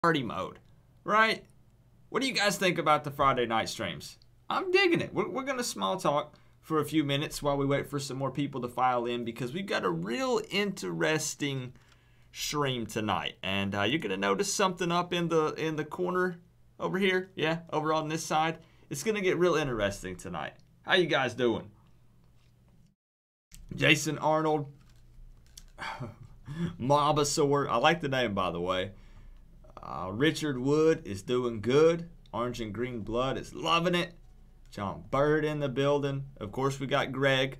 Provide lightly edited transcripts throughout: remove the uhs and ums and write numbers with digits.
party mode, right? What do you guys think about the Friday night streams? I'm digging it. We're going to small talk for a few minutes while we wait for some more people to file in, because we've got a real interesting stream tonight. And you're going to notice something up in the corner over here. Yeah, over on this side. It's going to get real interesting tonight. How you guys doing? Jason Arnold. Mobasaur. I like the name, by the way. Richard Wood is doing good. Orange and Green Blood is loving it. John Bird in the building. Of course, we got Greg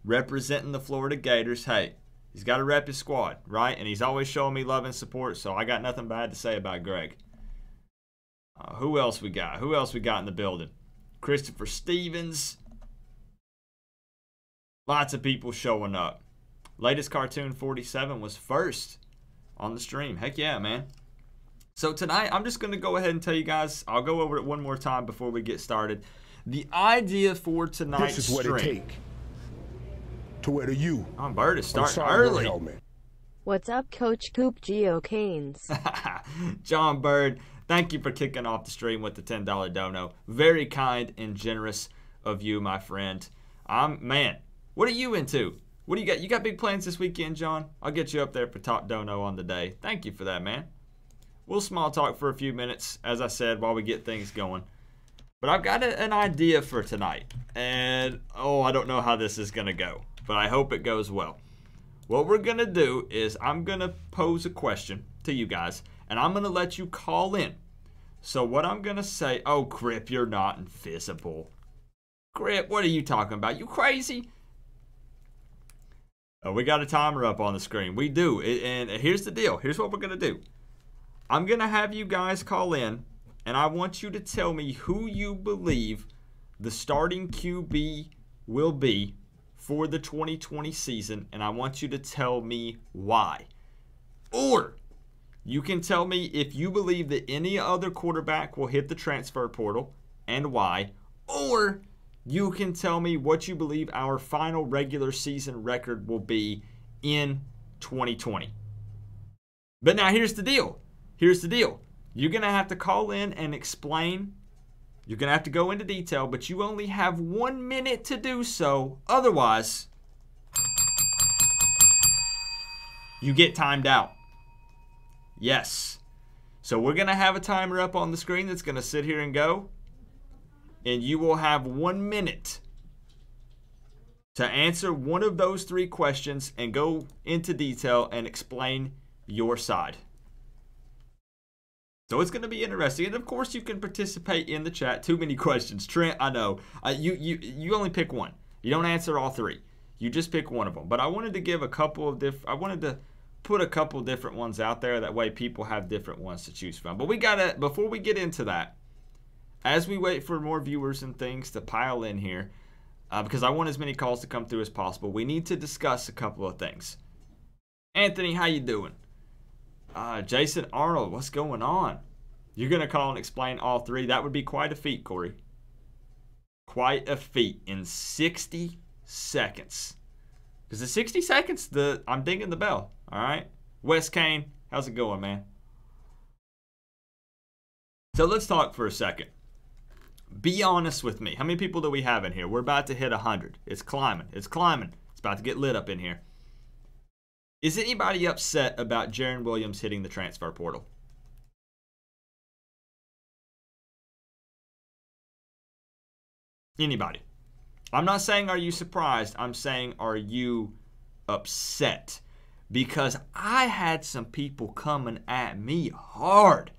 representing the Florida Gators. Hey, he's got to rep his squad, right? And he's always showing me love and support, so I got nothing bad to say about Greg. Who else we got? Who else we got in the building? Christopher Stevens. Lots of people showing up. Latest Cartoon 47 was first on the stream. Heck yeah, man. So tonight, I'm just going to go ahead and tell you guys, I'll go over it one more time before we get started. The idea for tonight's this is what stream. It take to wear the U. Bird is starting early. What's up, Coach Coop Geo Canes? John Bird, thank you for kicking off the stream with the $10 dono. Very kind and generous of you, my friend. Man, what are you into? What do you got? You got big plans this weekend, John? I'll get you up there for top dono on the day. Thank you for that, man. We'll small talk for a few minutes, as I said, while we get things going. But I've got an idea for tonight. And, I don't know how this is going to go. But I hope it goes well. What we're going to do is I'm going to pose a question to you guys. And I'm going to let you call in. So what I'm going to say, Crip, you're not invisible. Crip, what are you talking about? You crazy? We got a timer up on the screen. We do. And here's the deal. Here's what we're going to do. I'm going to have you guys call in, and I want you to tell me who you believe the starting QB will be for the 2020 season, and I want you to tell me why. Or you can tell me if you believe that any other quarterback will hit the transfer portal and why. Or you can tell me what you believe our final regular season record will be in 2020. But now here's the deal. Here's the deal. You're going to have to call in and explain. You're going to have to go into detail, but you only have 1 minute to do so. Otherwise, you get timed out. Yes. So we're going to have a timer up on the screen that's going to sit here and go. And you will have 1 minute to answer one of those 3 questions and go into detail and explain your side. So it's going to be interesting. And of course, you can participate in the chat. Too many questions. Trent, I know. You only pick one. You don't answer all 3. You just pick one of them. But I wanted to give a couple of I wanted to put a couple different ones out there. That way people have different ones to choose from. But we got to, before we get into that, as we wait for more viewers and things to pile in here, because I want as many calls to come through as possible, we need to discuss a couple of things. Anthony, how you doing? Jason Arnold, what's going on? You're going to call and explain all 3. That would be quite a feat, Corey. Quite a feat in 60 seconds. Because the 60 seconds, I'm dinging the bell. All right? Wes Kane, how's it going, man? So let's talk for a second. Be honest with me. How many people do we have in here? We're about to hit 100. It's climbing. It's climbing. It's about to get lit up in here. Is anybody upset about Jarren Williams hitting the transfer portal? Anybody? I'm not saying are you surprised. I'm saying are you upset? Because I had some people coming at me hard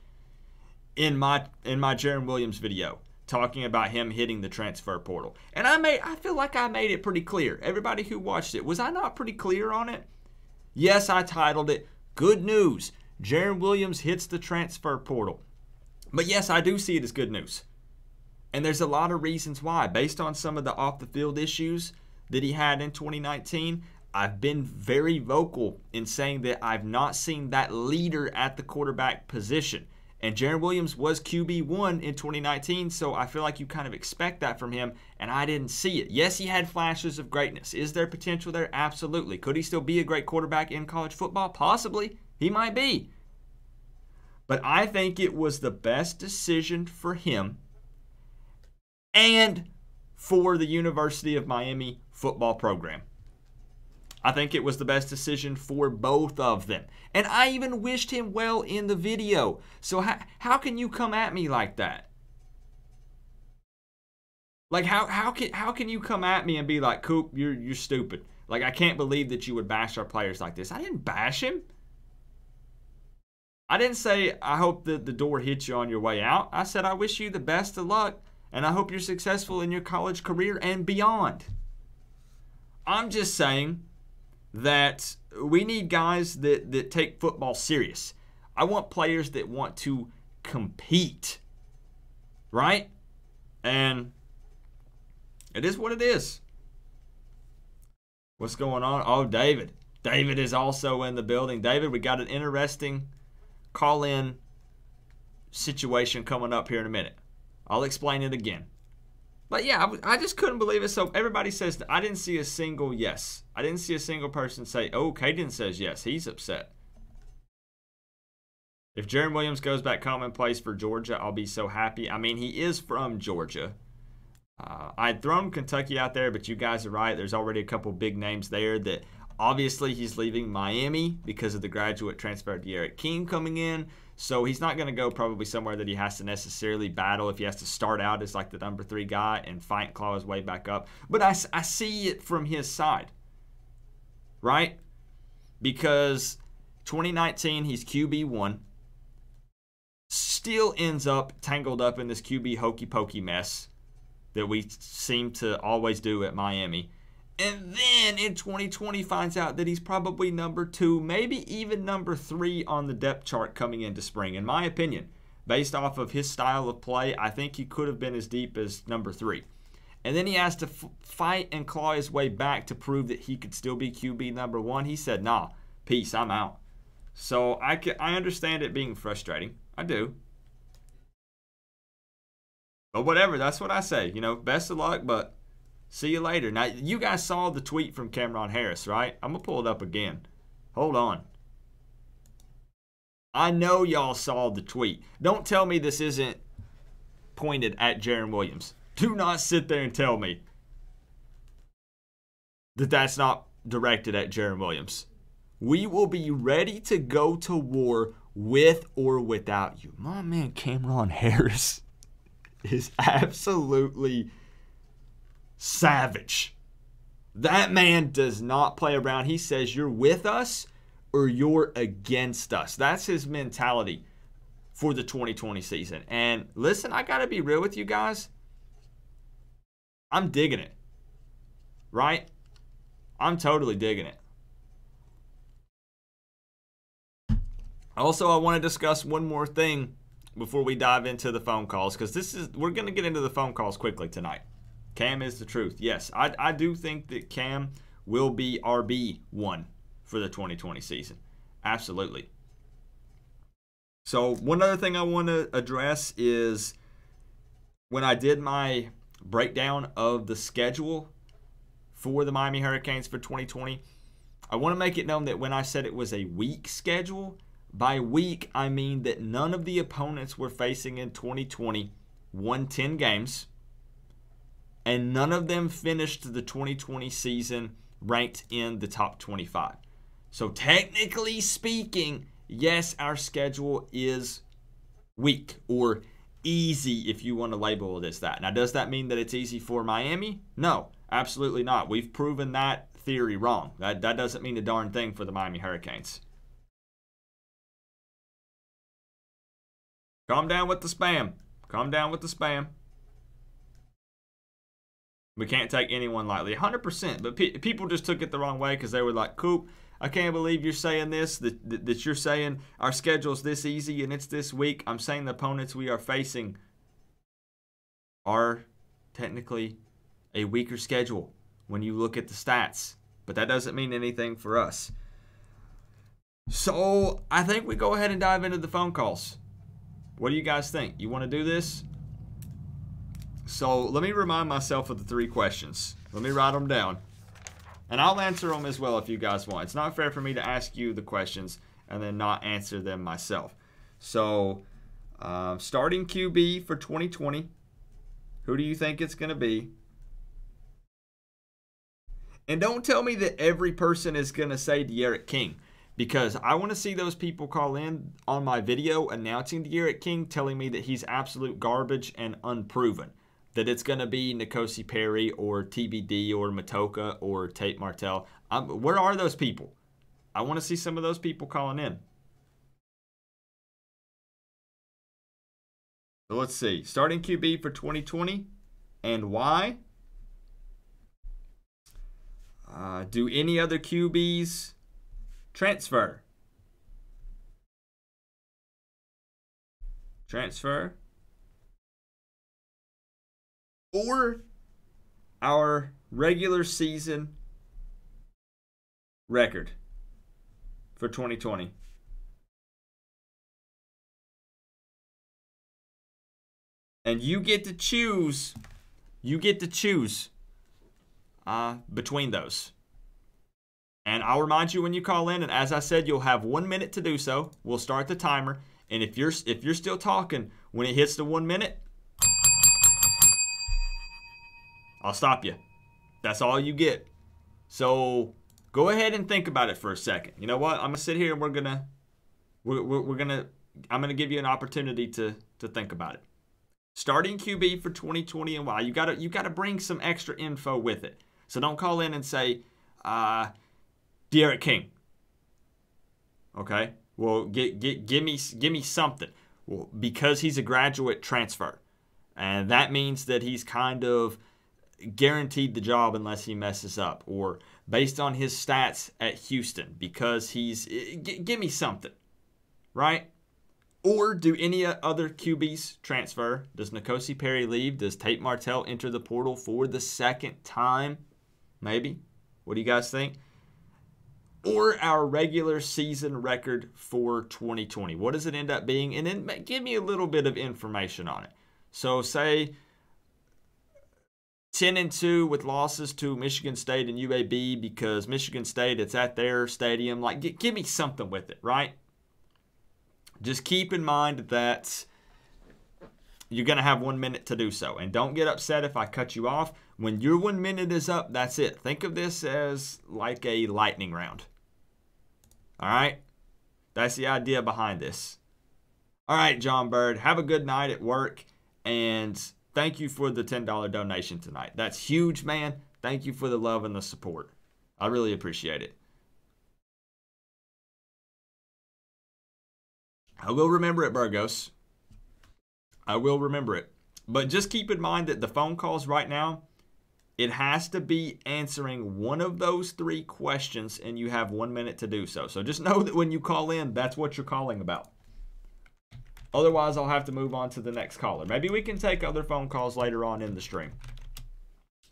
in my Jarren Williams video talking about him hitting the transfer portal. And I feel like I made it pretty clear. Everybody who watched it, was I not pretty clear on it? Yes, I titled it, Good News, Jarren Williams hits the transfer portal. But yes, I do see it as good news. And there's a lot of reasons why. Based on some of the off-the-field issues that he had in 2019, I've been very vocal in saying that I've not seen that leader at the quarterback position. And Jarren Williams was QB1 in 2019, so I feel like you kind of expect that from him, and I didn't see it. Yes, he had flashes of greatness. Is there potential there? Absolutely. Could he still be a great quarterback in college football? Possibly. He might be. But I think it was the best decision for him and for the University of Miami football program. I think it was the best decision for both of them. And I even wished him well in the video. So how can you come at me like that? Like, how can you come at me and be like, Coop, you're stupid. Like, I can't believe that you would bash our players like this. I didn't bash him. I didn't say, I hope that the door hits you on your way out. I said, I wish you the best of luck, and I hope you're successful in your college career and beyond. I'm just saying that we need guys that take football serious. I want players that want to compete, right? And it is what it is. What's going on? Oh, David. David is also in the building. David, we got an interesting call-in situation coming up here in a minute. I'll explain it again. But yeah, I just couldn't believe it. So everybody says that. I didn't see a single yes. I didn't see a single person say, oh, Caden says yes. He's upset. If Jarren Williams goes back home and plays for Georgia, I'll be so happy. I mean, he is from Georgia. I'd thrown Kentucky out there, but you guys are right. There's already a couple big names there that obviously he's leaving Miami because of the graduate transfer to D'Eriq King coming in. So he's not going to go probably somewhere that he has to necessarily battle if he has to start out as like the number 3 guy and fight and claw his way back up. But I see it from his side, right? Because 2019, he's QB1. Still ends up tangled up in this QB hokey pokey mess that we seem to always do at Miami. And then in 2020 finds out that he's probably number 2, maybe even number 3 on the depth chart coming into spring. In my opinion, based off of his style of play, I think he could have been as deep as number 3. And then he has to fight and claw his way back to prove that he could still be QB number 1. He said, nah, peace, I'm out. So I understand it being frustrating. I do. But whatever, that's what I say. You know, best of luck, but see you later. Now, you guys saw the tweet from Cameron Harris, right? I'm going to pull it up again. Hold on. I know y'all saw the tweet. Don't tell me this isn't pointed at Jarren Williams. Do not sit there and tell me that that's not directed at Jarren Williams. We will be ready to go to war with or without you. My man Cameron Harris is absolutely savage. That man does not play around. He says you're with us or you're against us. That's his mentality for the 2020 season. And listen, I got to be real with you guys. I'm digging it. Right? I'm totally digging it. Also, I want to discuss one more thing before we dive into the phone calls, because we're going to get into the phone calls quickly tonight. Cam is the truth. Yes, I do think that Cam will be RB1 for the 2020 season. Absolutely. So one other thing I want to address is when I did my breakdown of the schedule for the Miami Hurricanes for 2020, I want to make it known that when I said it was a weak schedule, by week I mean that none of the opponents we're facing in 2020 won 10 games, and none of them finished the 2020 season ranked in the top 25. So technically speaking, yes, our schedule is weak or easy if you want to label it as that. Now, does that mean that it's easy for Miami? No, absolutely not. We've proven that theory wrong. That doesn't mean a darn thing for the Miami Hurricanes. Calm down with the spam. Calm down with the spam. We can't take anyone lightly. 100%. But people just took it the wrong way because they were like, Coop, I can't believe you're saying this, that you're saying our schedule's this easy and it's this weak. I'm saying the opponents we are facing are technically a weaker schedule when you look at the stats. But that doesn't mean anything for us. So I think we go ahead and dive into the phone calls. What do you guys think? You want to do this? So let me remind myself of the 3 questions. Let me write them down. And I'll answer them as well if you guys want. It's not fair for me to ask you the questions and then not answer them myself. So, starting QB for 2020, who do you think it's going to be? And don't tell me that every person is going to say D'Eriq King, because I want to see those people call in on my video announcing D'Eriq King, telling me that he's absolute garbage and unproven, that it's going to be N'Kosi Perry or TBD or Matoka or Tate Martell. Where are those people? I want to see some of those people calling in. So let's see. Starting QB for 2020 and why? Do any other QBs transfer? Transfer? Or our regular season record for 2020? And you get to choose. You get to choose between those. And I'll remind you when you call in. And as I said, you'll have 1 minute to do so. We'll start the timer. And if you're still talking when it hits the 1 minute, I'll stop you. That's all you get. So go ahead and think about it for a second. You know what? I'm gonna sit here and I'm gonna give you an opportunity to think about it. Starting QB for 2020 and why? You gotta bring some extra info with it. So don't call in and say D'Eriq King. Okay? Well, give me something. Well, because he's a graduate transfer, and that means that he's kind of guaranteed the job unless he messes up, or based on his stats at Houston, because give me something, right? Or do any other QBs transfer? Does N'Kosi Perry leave? Does Tate Martell enter the portal for the second time? Maybe. What do you guys think? Or our regular season record for 2020. What does it end up being? And then give me a little bit of information on it. So say 10-2 with losses to Michigan State and UAB because Michigan State, it's at their stadium. Like, give me something with it, right? Just keep in mind that you're going to have 1 minute to do so. And don't get upset if I cut you off. When your 1 minute is up, that's it. Think of this as like a lightning round. All right? That's the idea behind this. All right, John Bird, have a good night at work. And thank you for the $10 donation tonight. That's huge, man. Thank you for the love and the support. I really appreciate it. I will remember it, Burgos. I will remember it. But just keep in mind that the phone calls right now, it has to be answering one of those 3 questions, and you have 1 minute to do so. So just know that when you call in, that's what you're calling about. Otherwise, I'll have to move on to the next caller. Maybe we can take other phone calls later on in the stream.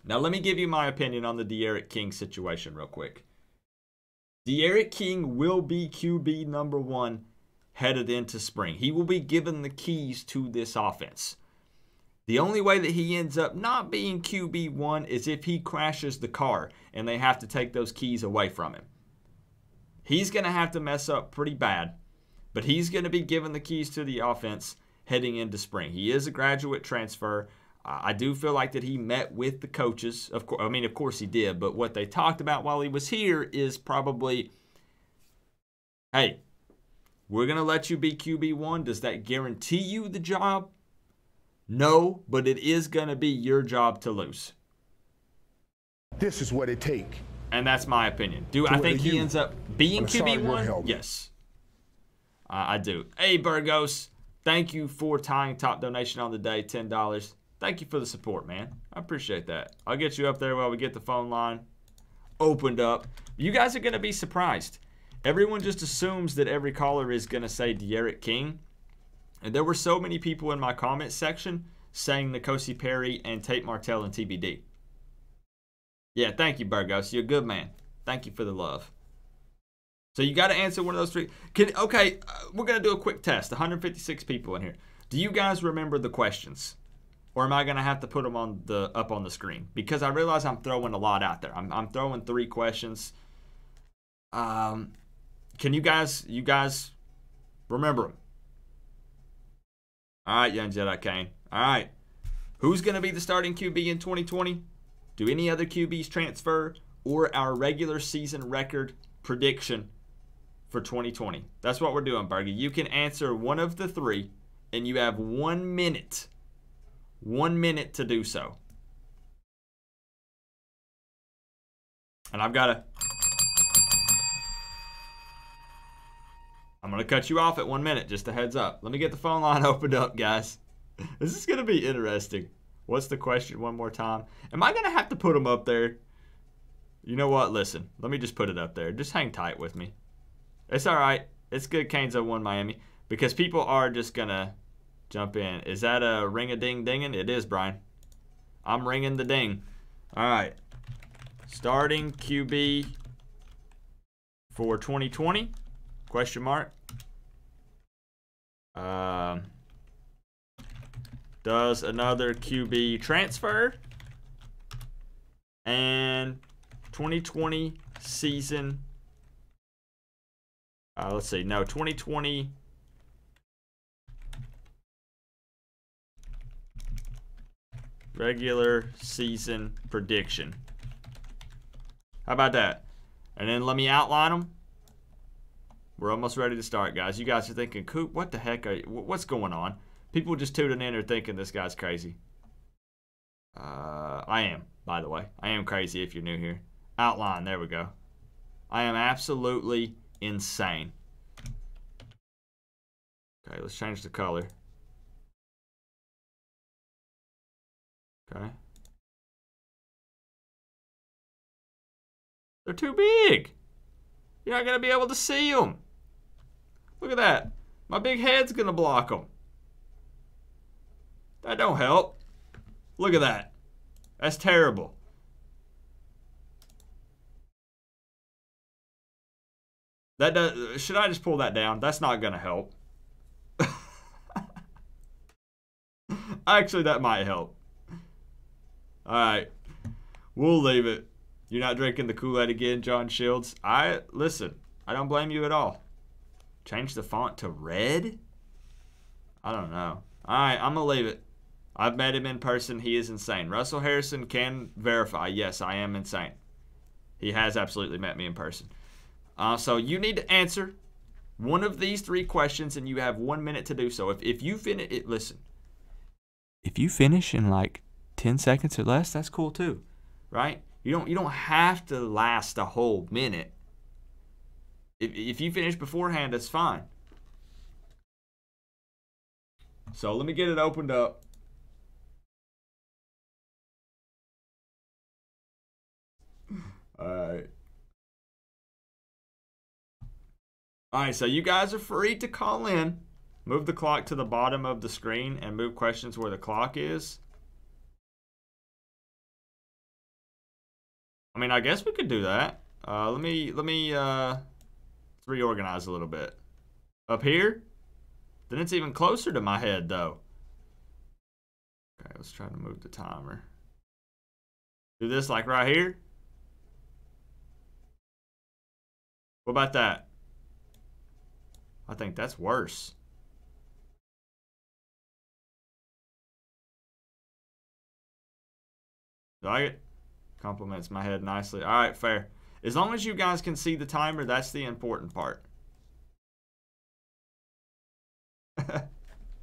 Now, let me give you my opinion on the D'Eriq King situation real quick. D'Eriq King will be QB number 1 headed into spring. He will be given the keys to this offense. The only way that he ends up not being QB1 is if he crashes the car and they have to take those keys away from him. He's going to have to mess up pretty bad, but he's going to be given the keys to the offense heading into spring. He is a graduate transfer. I do feel like that he met with the coaches. Of course he did, but what they talked about while he was here is probably, hey, we're going to let you be QB1. Does that guarantee you the job? No, but it is going to be your job to lose. This is what it takes. And that's my opinion. Do I think he ends up being QB1? Yes. I do. Hey, Burgos, thank you for tying top donation on the day, $10. Thank you for the support, man. I appreciate that. I'll get you up there while we get the phone line opened up. You guys are going to be surprised. Everyone just assumes that every caller is going to say D'Eriq King. And there were so many people in my comment section saying N'Kosi Perry and Tate Martell and TBD. Yeah, thank you, Burgos. You're a good man. Thank you for the love. So you got to answer one of those 3. Okay, we're going to do a quick test. 156 people in here. Do you guys remember the questions? Or am I going to have to put them up on the screen? Because I realize I'm throwing a lot out there. I'm throwing 3 questions. Can you guys remember them? All right, Young Jedi Kane. All right. Who's going to be the starting QB in 2020? Do any other QBs transfer, or our regular season record prediction for 2020? That's what we're doing, Bergie. You can answer one of the three, and you have 1 minute. 1 minute to do so. And I'm going to cut you off at 1 minute, just a heads up. Let me get the phone line opened up, guys. This is going to be interesting. What's the question one more time? Am I going to have to put them up there? You know what? Listen, let me just put it up there. Just hang tight with me. It's all right. It's good Canes have won Miami, because people are just going to jump in. Is that a ring-a-ding-dinging? It is, Brian. I'm ringing the ding. All right. Starting QB for 2020? Question mark. Does another QB transfer? And 2020 season. Let's see. No, 2020. Regular season prediction. How about that? And then let me outline them. We're almost ready to start, guys. You guys are thinking, Coop, what the heck are you, what's going on? People just tuning in are thinking this guy's crazy. I am, by the way. I am crazy if you're new here. Outline, there we go. I am absolutely insane. Okay, let's change the color. Okay. They're too big. You're not going to be able to see them. Look at that. My big head's going to block them. That don't help. Look at that. That's terrible. That does, should I just pull that down? That's not going to help. Actually, that might help. All right. We'll leave it. You're not drinking the Kool-Aid again, John Shields. Listen, I don't blame you at all. Change the font to red? I don't know. All right, I'm going to leave it. I've met him in person. He is insane. Russell Harrison can verify, yes, I am insane. He has absolutely met me in person. So you need to answer one of these three questions, and you have 1 minute to do so. If you finish it, listen. If you finish in like 10 seconds or less, that's cool too, right? You don't have to last a whole minute. If you finish beforehand, that's fine. So let me get it opened up. All right. All right, so you guys are free to call in. Move the clock to the bottom of the screen and move questions where the clock is. I mean, I guess we could do that. Let me reorganize a little bit. Up here? Then it's even closer to my head, though. Okay, let's try to move the timer. Do this like right here. What about that? I think that's worse. Like it? Compliments my head nicely. All right, fair. As long as you guys can see the timer, that's the important part.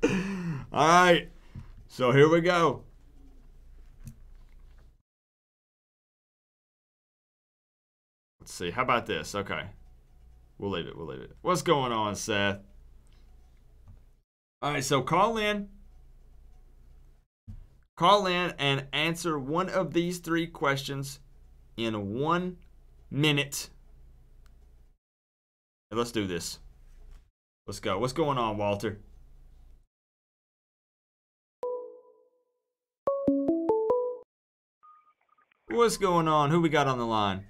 All right. So here we go. Let's see. How about this? Okay. We'll leave it. We'll leave it. What's going on, Seth? All right, so call in. Call in and answer one of these three questions in 1 minute. And let's do this. Let's go. What's going on, Walter? What's going on? Who we got on the line?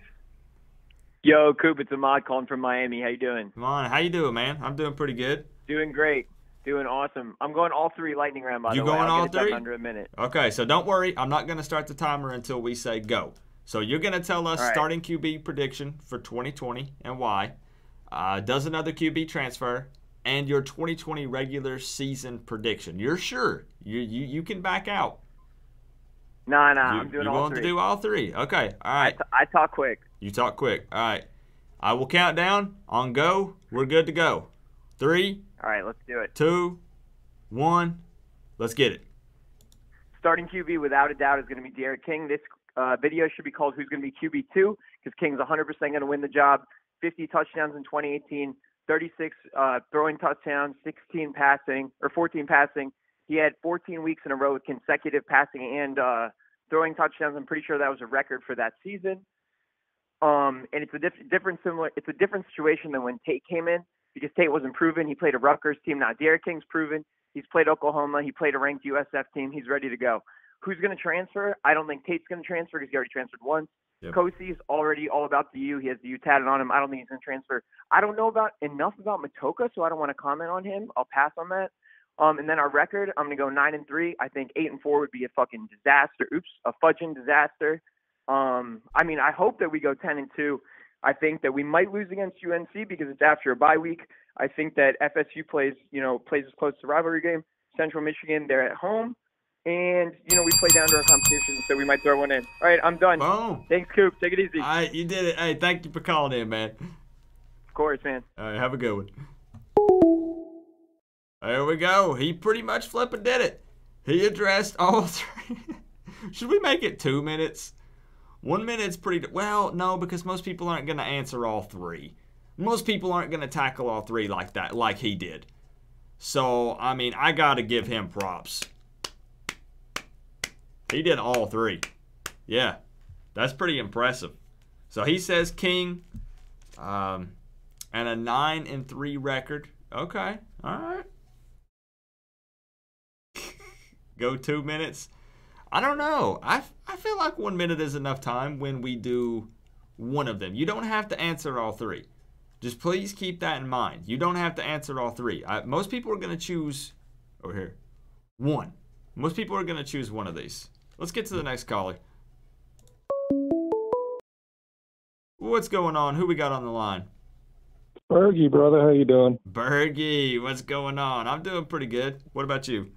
Yo, Coop, it's Ahmad calling from Miami. How you doing? Come on. How you doing, man? I'm doing pretty good. Doing great. Doing awesome. I'm going all three lightning round, by the way. You going all three? Under a minute. Okay, so don't worry. I'm not going to start the timer until we say go. So you're going to tell us starting QB prediction for 2020 and why. Does another QB transfer? and your 2020 regular season prediction. You're sure? You can back out. Nah, I'm doing you all want three. to do all three? Okay, all right. I talk quick. You talk quick. All right. I will count down. On go. We're good to go. 3. All right, let's do it. 2, 1. Let's get it. Starting QB without a doubt is going to be Derek King. This video should be called Who's Going to Be QB2 because King's 100% going to win the job. 50 touchdowns in 2018, 36 throwing touchdowns, 16 passing, or 14 passing. He had 14 weeks in a row with consecutive passing and throwing touchdowns. I'm pretty sure that was a record for that season. And it's a different situation than when Tate came in because Tate wasn't proven. He played a Rutgers team. Now Derek King's proven. He's played Oklahoma. He played a ranked USF team. He's ready to go. Who's going to transfer? I don't think Tate's going to transfer because he already transferred once. Yep. Kosey's already all about the U. He has the U tatted on him. I don't think he's going to transfer. I don't know enough about Matoka, so I don't want to comment on him. I'll pass on that. And then our record, I'm going to go 9-3. I think 8-4 would be a fucking disaster. A fudging disaster. I mean, I hope that we go 10-2. I think that we might lose against UNC because it's after a bye week. I think that FSU plays as close to rivalry game. Central Michigan, they're at home. And, we play down to our competition, so we might throw one in. All right, I'm done. Boom. Thanks, Coop. Take it easy. All right, you did it. Hey, thank you for calling in, man. Of course, man. All right, have a good one. There we go. He pretty much flipping did it. He addressed all 3. Should we make it 2 minutes? 1 minute's pretty... Well, no, because most people aren't going to answer all 3. Most people aren't going to tackle all 3 like that, like he did. So, I mean, I got to give him props. He did all 3. Yeah, that's pretty impressive. So he says King, and a 9-3 record. Okay, all right. Go 2 minutes. I don't know. I feel like 1 minute is enough time when we do one of them. You don't have to answer all 3. Just please keep that in mind. You don't have to answer all 3. Most people are going to choose, over here, 1. Most people are going to choose one of these. Let's get to the next caller. What's going on? Who we got on the line? Bergie, brother. How you doing? Bergie, what's going on? I'm doing pretty good. What about you?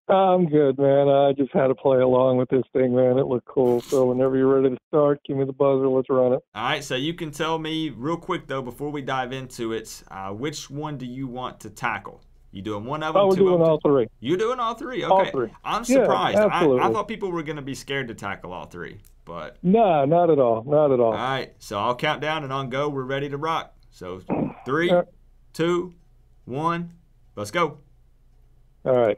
I'm good, man. I just had to play along with this thing, man. It looked cool. So whenever you're ready to start, give me the buzzer. Let's run it. All right, so you can tell me real quick, though, before we dive into it, which one do you want to tackle? You doing one of them? Oh, we're doing all 3. You doing all 3? Okay. All 3. I'm surprised. Yeah, I thought people were going to be scared to tackle all 3, but... No, not at all. Not at all. All right, so I'll count down, and on go, we're ready to rock. So 3, 2, 1, let's go. All right.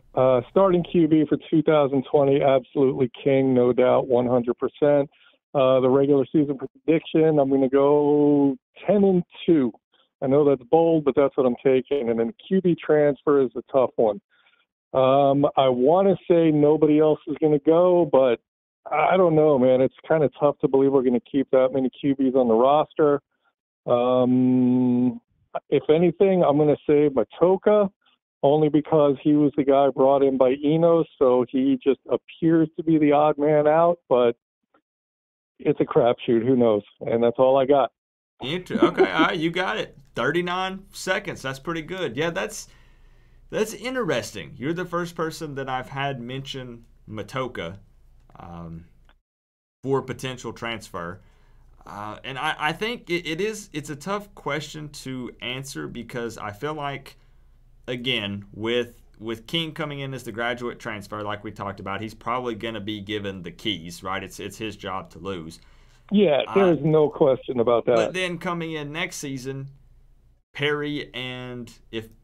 Starting QB for 2020, absolutely King, no doubt, 100%. The regular season prediction, I'm going to go 10-2. I know that's bold, but that's what I'm taking. And then QB transfer is a tough one. I want to say nobody else is going to go, but I don't know, man. It's kind of tough to believe we're going to keep that many QBs on the roster. If anything, I'm going to say Matoka, only because he was the guy brought in by Enos, so he just appears to be the odd man out, but it's a crapshoot. Who knows? And that's all I got. Okay, all right, you got it. 39 seconds. That's pretty good. Yeah, that's interesting. You're the first person that I've had mention Matoka for potential transfer. And I think it's a tough question to answer because I feel like, again, with King coming in as the graduate transfer, like we talked about, he's probably going to be given the keys, right? It's his job to lose. Yeah, there's no question about that. But then coming in next season, Perry and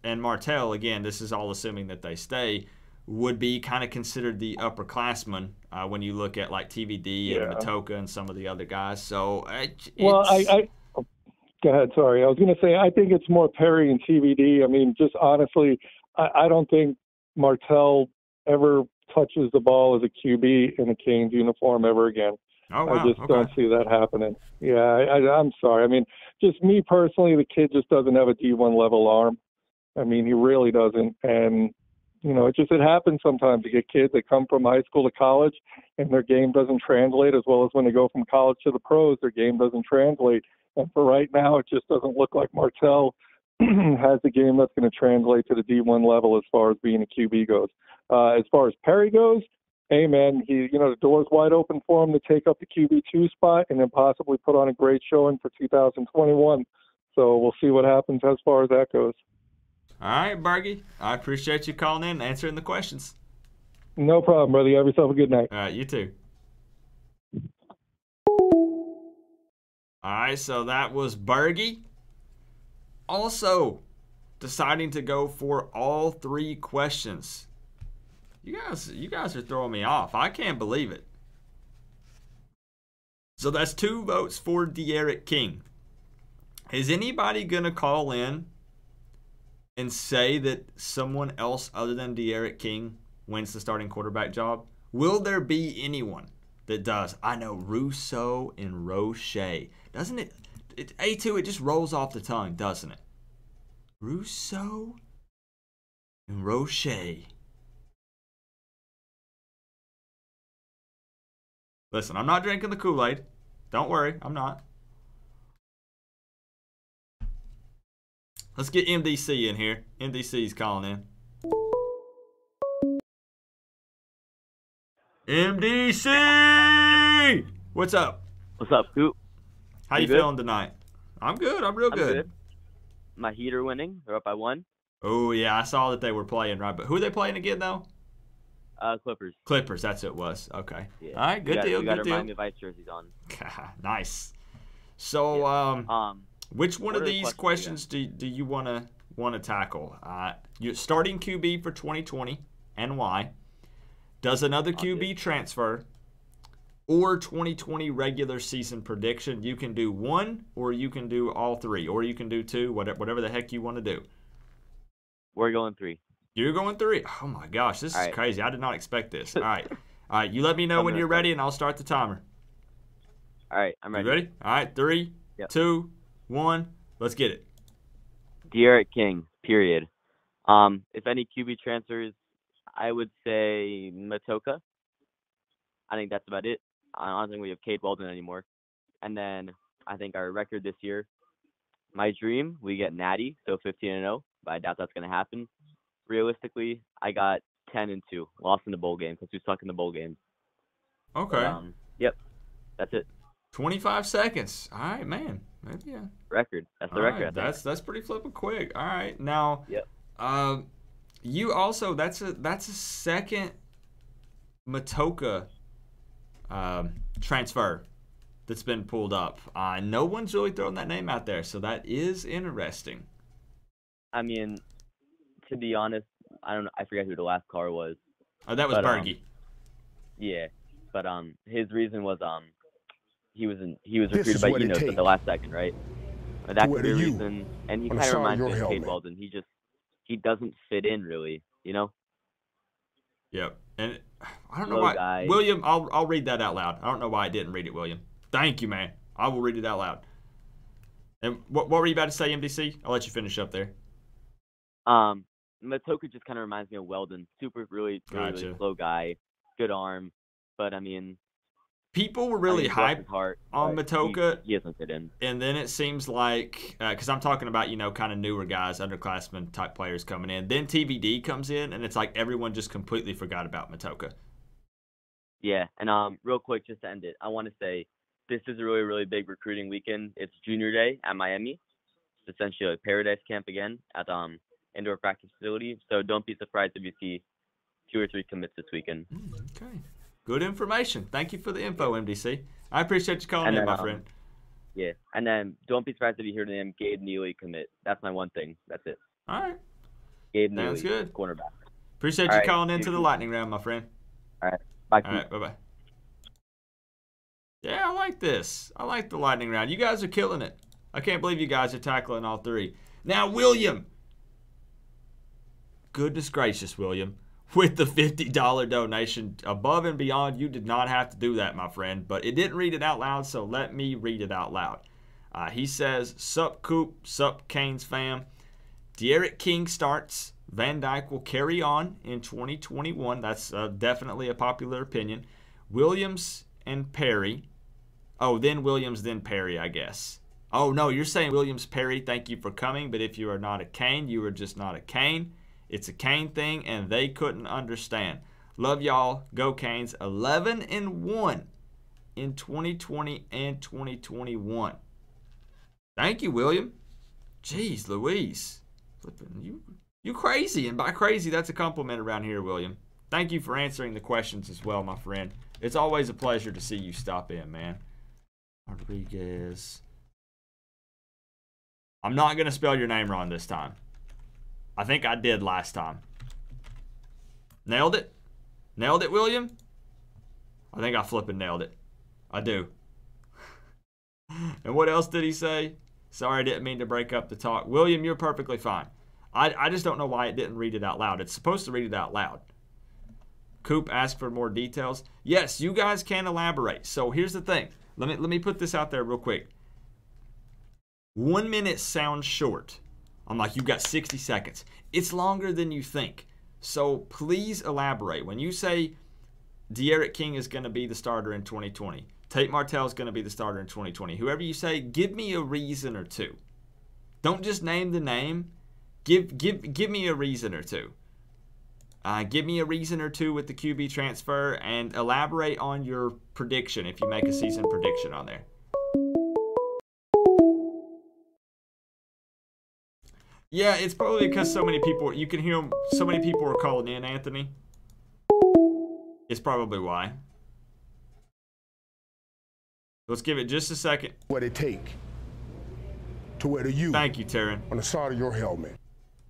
Martell, again, this is all assuming that they stay, would be kind of considered the upperclassmen when you look at like TVD and Matoka and some of the other guys. So, go ahead. Sorry, I was going to say I think it's more Perry and TVD. I mean, just honestly, I don't think Martell ever touches the ball as a QB in a Canes uniform ever again. Oh, wow. I just don't see that happening. Yeah, I'm sorry. I mean, just me personally, the kid just doesn't have a D1 level arm. I mean, he really doesn't. And, it happens sometimes. You get kids that come from high school to college and their game doesn't translate, as well as when they go from college to the pros, their game doesn't translate. And for right now, it just doesn't look like Martell has a game that's going to translate to the D1 level as far as being a QB goes. As far as Perry goes, hey man, the door's wide open for him to take up the QB2 spot and then possibly put on a great showing for 2021. So we'll see what happens as far as that goes. All right, Bergie. I appreciate you calling in and answering the questions. No problem, brother. You have yourself a good night. All right, you too. All right, so that was Bergie. Also, deciding to go for all 3 questions. You guys are throwing me off. I can't believe it. So that's 2 votes for D'Eriq King. Is anybody going to call in and say that someone else other than D'Eriq King wins the starting quarterback job? Will there be anyone that does? I know Rousseau and Roche. Doesn't it? A2, it just rolls off the tongue, doesn't it? Rousseau and Roche. Listen, I'm not drinking the Kool-Aid. Don't worry, I'm not. Let's get MDC in here. MDC's calling in. MDC! What's up? What's up, Coop? How you feeling tonight? I'm good. I'm real good. My Heat are winning. They're up by 1. Oh, yeah. I saw that they were playing, right? But who are they playing again, though? Clippers. Clippers. That's who it was. Okay. Yeah. All right. Good deal. We got Good deal. Miami Vice jerseys on. Nice. So, which one of these questions do you want to tackle? You're starting QB for 2020 and why? Does another QB transfer? Or 2020 regular season prediction? You can do 1, or you can do all 3, or you can do 2, whatever the heck you want to do. We're going 3. You're going 3? Oh my gosh, this is crazy. I did not expect this. All right. All right, you let me know when you're ready, and I'll start the timer. All right, I'm ready. You ready? All right, 3, 2, 1, let's get it. D'Eriq King, period. If any QB transfers, I would say Matoka. I think that's about it. I don't think we have Cade Weldon anymore. And then I think our record this year, my dream, we get Natty, so 15-0, but I doubt that's going to happen. Realistically, I got 10-2, lost in the bowl game because we suck in the bowl game. Okay. But, yep, that's it. 25 seconds. All right, man. Maybe, yeah. Record. That's the record. Right. That's pretty flipping quick. All right, now. Yep. You also that's a second Matoka transfer that's been pulled up. No one's really throwing that name out there, so that is interesting. I mean, to be honest, I don't know. I forget who the last caller was. Oh, that was Bergie. Yeah, but his reason was he was recruited by at the last second, right? But that could be a reason. And he kind of reminds me of Cade Weldon. He doesn't fit in really, you know. Yep, and I don't know why. William, I'll read that out loud. I don't know why I didn't read it, William. Thank you, man. I will read it out loud. And what were you about to say, MDC? I'll let you finish up there. Matoka just kind of reminds me of Weldon. Super, really slow guy, good arm, but I mean, people were really hyped on Matoka. He doesn't fit in. And then it seems like, because I'm talking about, kind of newer guys, underclassmen type players coming in. Then TVD comes in, and it's like everyone just completely forgot about Matoka. Yeah, and real quick, just to end it, I want to say this is a really, really big recruiting weekend. It's Junior Day at Miami. It's essentially a paradise camp again at indoor practice facility. So don't be surprised if you see 2 or 3 commits this weekend. Okay. Good information. Thank you for the info, MDC. I appreciate you calling in, my friend. Yeah, and then don't be surprised if you hear the name Gabe Neely commit. That's my one thing. That's it. All right. Gabe Neely, sounds good. Cornerback. Appreciate you calling into the lightning round, my friend. All right. Bye. All right. Bye-bye. Yeah, I like this. I like the lightning round. You guys are killing it. I can't believe you guys are tackling all 3. Now, William. Goodness gracious, William. With the $50 donation above and beyond, you did not have to do that, my friend. But it didn't read it out loud, so let me read it out loud. He says, Sup Coop, sup Canes fam. D'Eriq King starts. Van Dyke will carry on in 2021. That's definitely a popular opinion. Williams and Perry. Oh, then Williams, then Perry, I guess. Oh, no, you're saying Williams Perry, thank you for coming, but if you are not a Cane, you are just not a Cane. It's a Cane thing, and they couldn't understand. Love y'all. Go Canes. 11-1 in 2020 and 2021. Thank you, William. Jeez Louise. You crazy, and by crazy, that's a compliment around here, William. Thank you for answering the questions as well, my friend. It's always a pleasure to see you stop in, man. Rodriguez. I'm not going to spell your name wrong this time. I think I did last time. Nailed it? Nailed it, William? I think I flipping nailed it. I do. And what else did he say? Sorry, I didn't mean to break up the talk. William, you're perfectly fine. I just don't know why it didn't read it out loud. It's supposed to read it out loud. Coop asked for more details. Yes, you guys can elaborate. So here's the thing. Let me put this out there real quick. 1 minute sounds short. I'm like, you've got 60 seconds. It's longer than you think. So please elaborate. When you say De'Aaron King is going to be the starter in 2020, Tate Martell is going to be the starter in 2020, whoever you say, give me a reason or two. Don't just name the name. Give me a reason or two. Give me a reason or two with the QB transfer and elaborate on your prediction if you make a season prediction on there. Yeah, it's probably because so many people, you can hear them, so many people are calling in, Anthony. It's probably why. Let's give it just a second. What it take to wear the U. Thank you, Taryn. On the side of your helmet.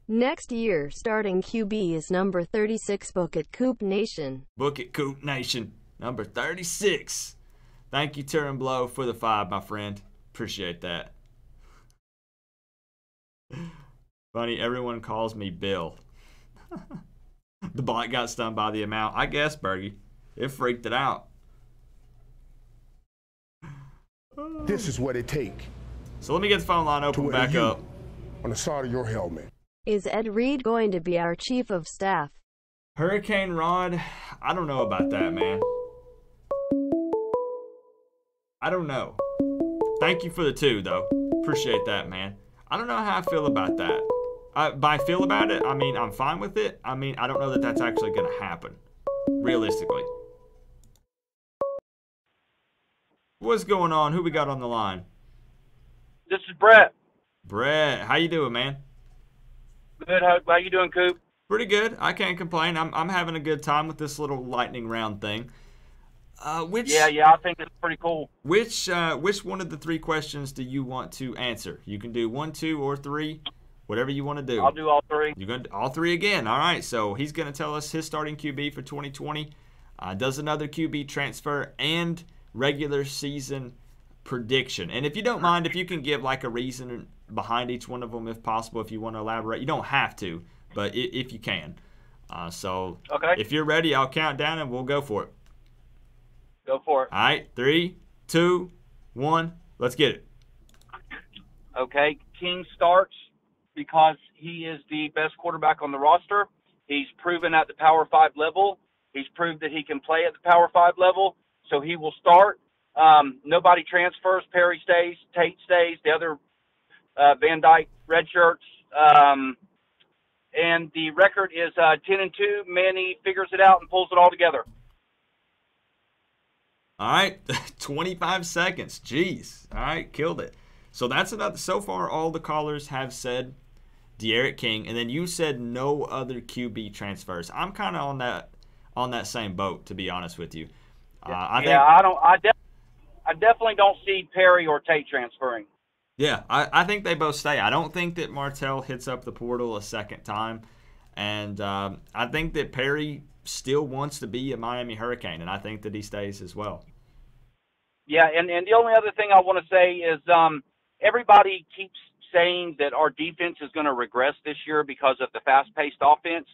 Next year, starting QB is number 36. Book it, Coop Nation. Book it, Coop Nation. Number 36. Thank you, Taryn Blow, for the 5, my friend. Appreciate that. Funny, everyone calls me Bill. The bot got stunned by the amount. I guess, Bergie. It freaked it out. This is what it take. So let me get the phone line open back up. On the side of your helmet. Is Ed Reed going to be our chief of staff? Hurricane Rod, I don't know about that, man. I don't know. Thank you for the 2, though. Appreciate that, man. I don't know how I feel about that. By feel about it, I mean, I'm fine with it. I mean, I don't know that that's actually going to happen, realistically. What's going on? Who we got on the line? This is Brett. Brett, how you doing, man? Good. How you doing, Coop? Pretty good. I can't complain. I'm having a good time with this little lightning round thing. Yeah, I think it's pretty cool. Which one of the 3 questions do you want to answer? You can do 1, 2, or 3, whatever you want to do. I'll do all 3. You're going to all 3 again. All right. So he's going to tell us his starting QB for 2020. Does another QB transfer and regular season prediction. And if you don't mind, if you can give like a reason behind each one of them, if possible, if you want to elaborate. You don't have to, but if you can. So okay. If you're ready, I'll count down and we'll go for it. Go for it. All right, 3, 2, 1, let's get it. Okay, King starts because he is the best quarterback on the roster. He's proven at the Power 5 level. He's proved that he can play at the Power 5 level, so he will start. Nobody transfers. Perry stays. Tate stays. The other Van Dyke redshirts. And the record is 10-2. Manny figures it out and pulls it all together. All right, 25 seconds. Jeez. All right, killed it. So that's enough. So far, all the callers have said De'Aaron King, and then you said no other QB transfers. I'm kind of on that same boat, to be honest with you. I definitely don't see Perry or Tate transferring. Yeah, I think they both stay. I don't think that Martell hits up the portal a second time, and I think that Perry still wants to be a Miami Hurricane, and I think that he stays as well. Yeah, and the only other thing I want to say is everybody keeps saying that our defense is going to regress this year because of the fast-paced offense,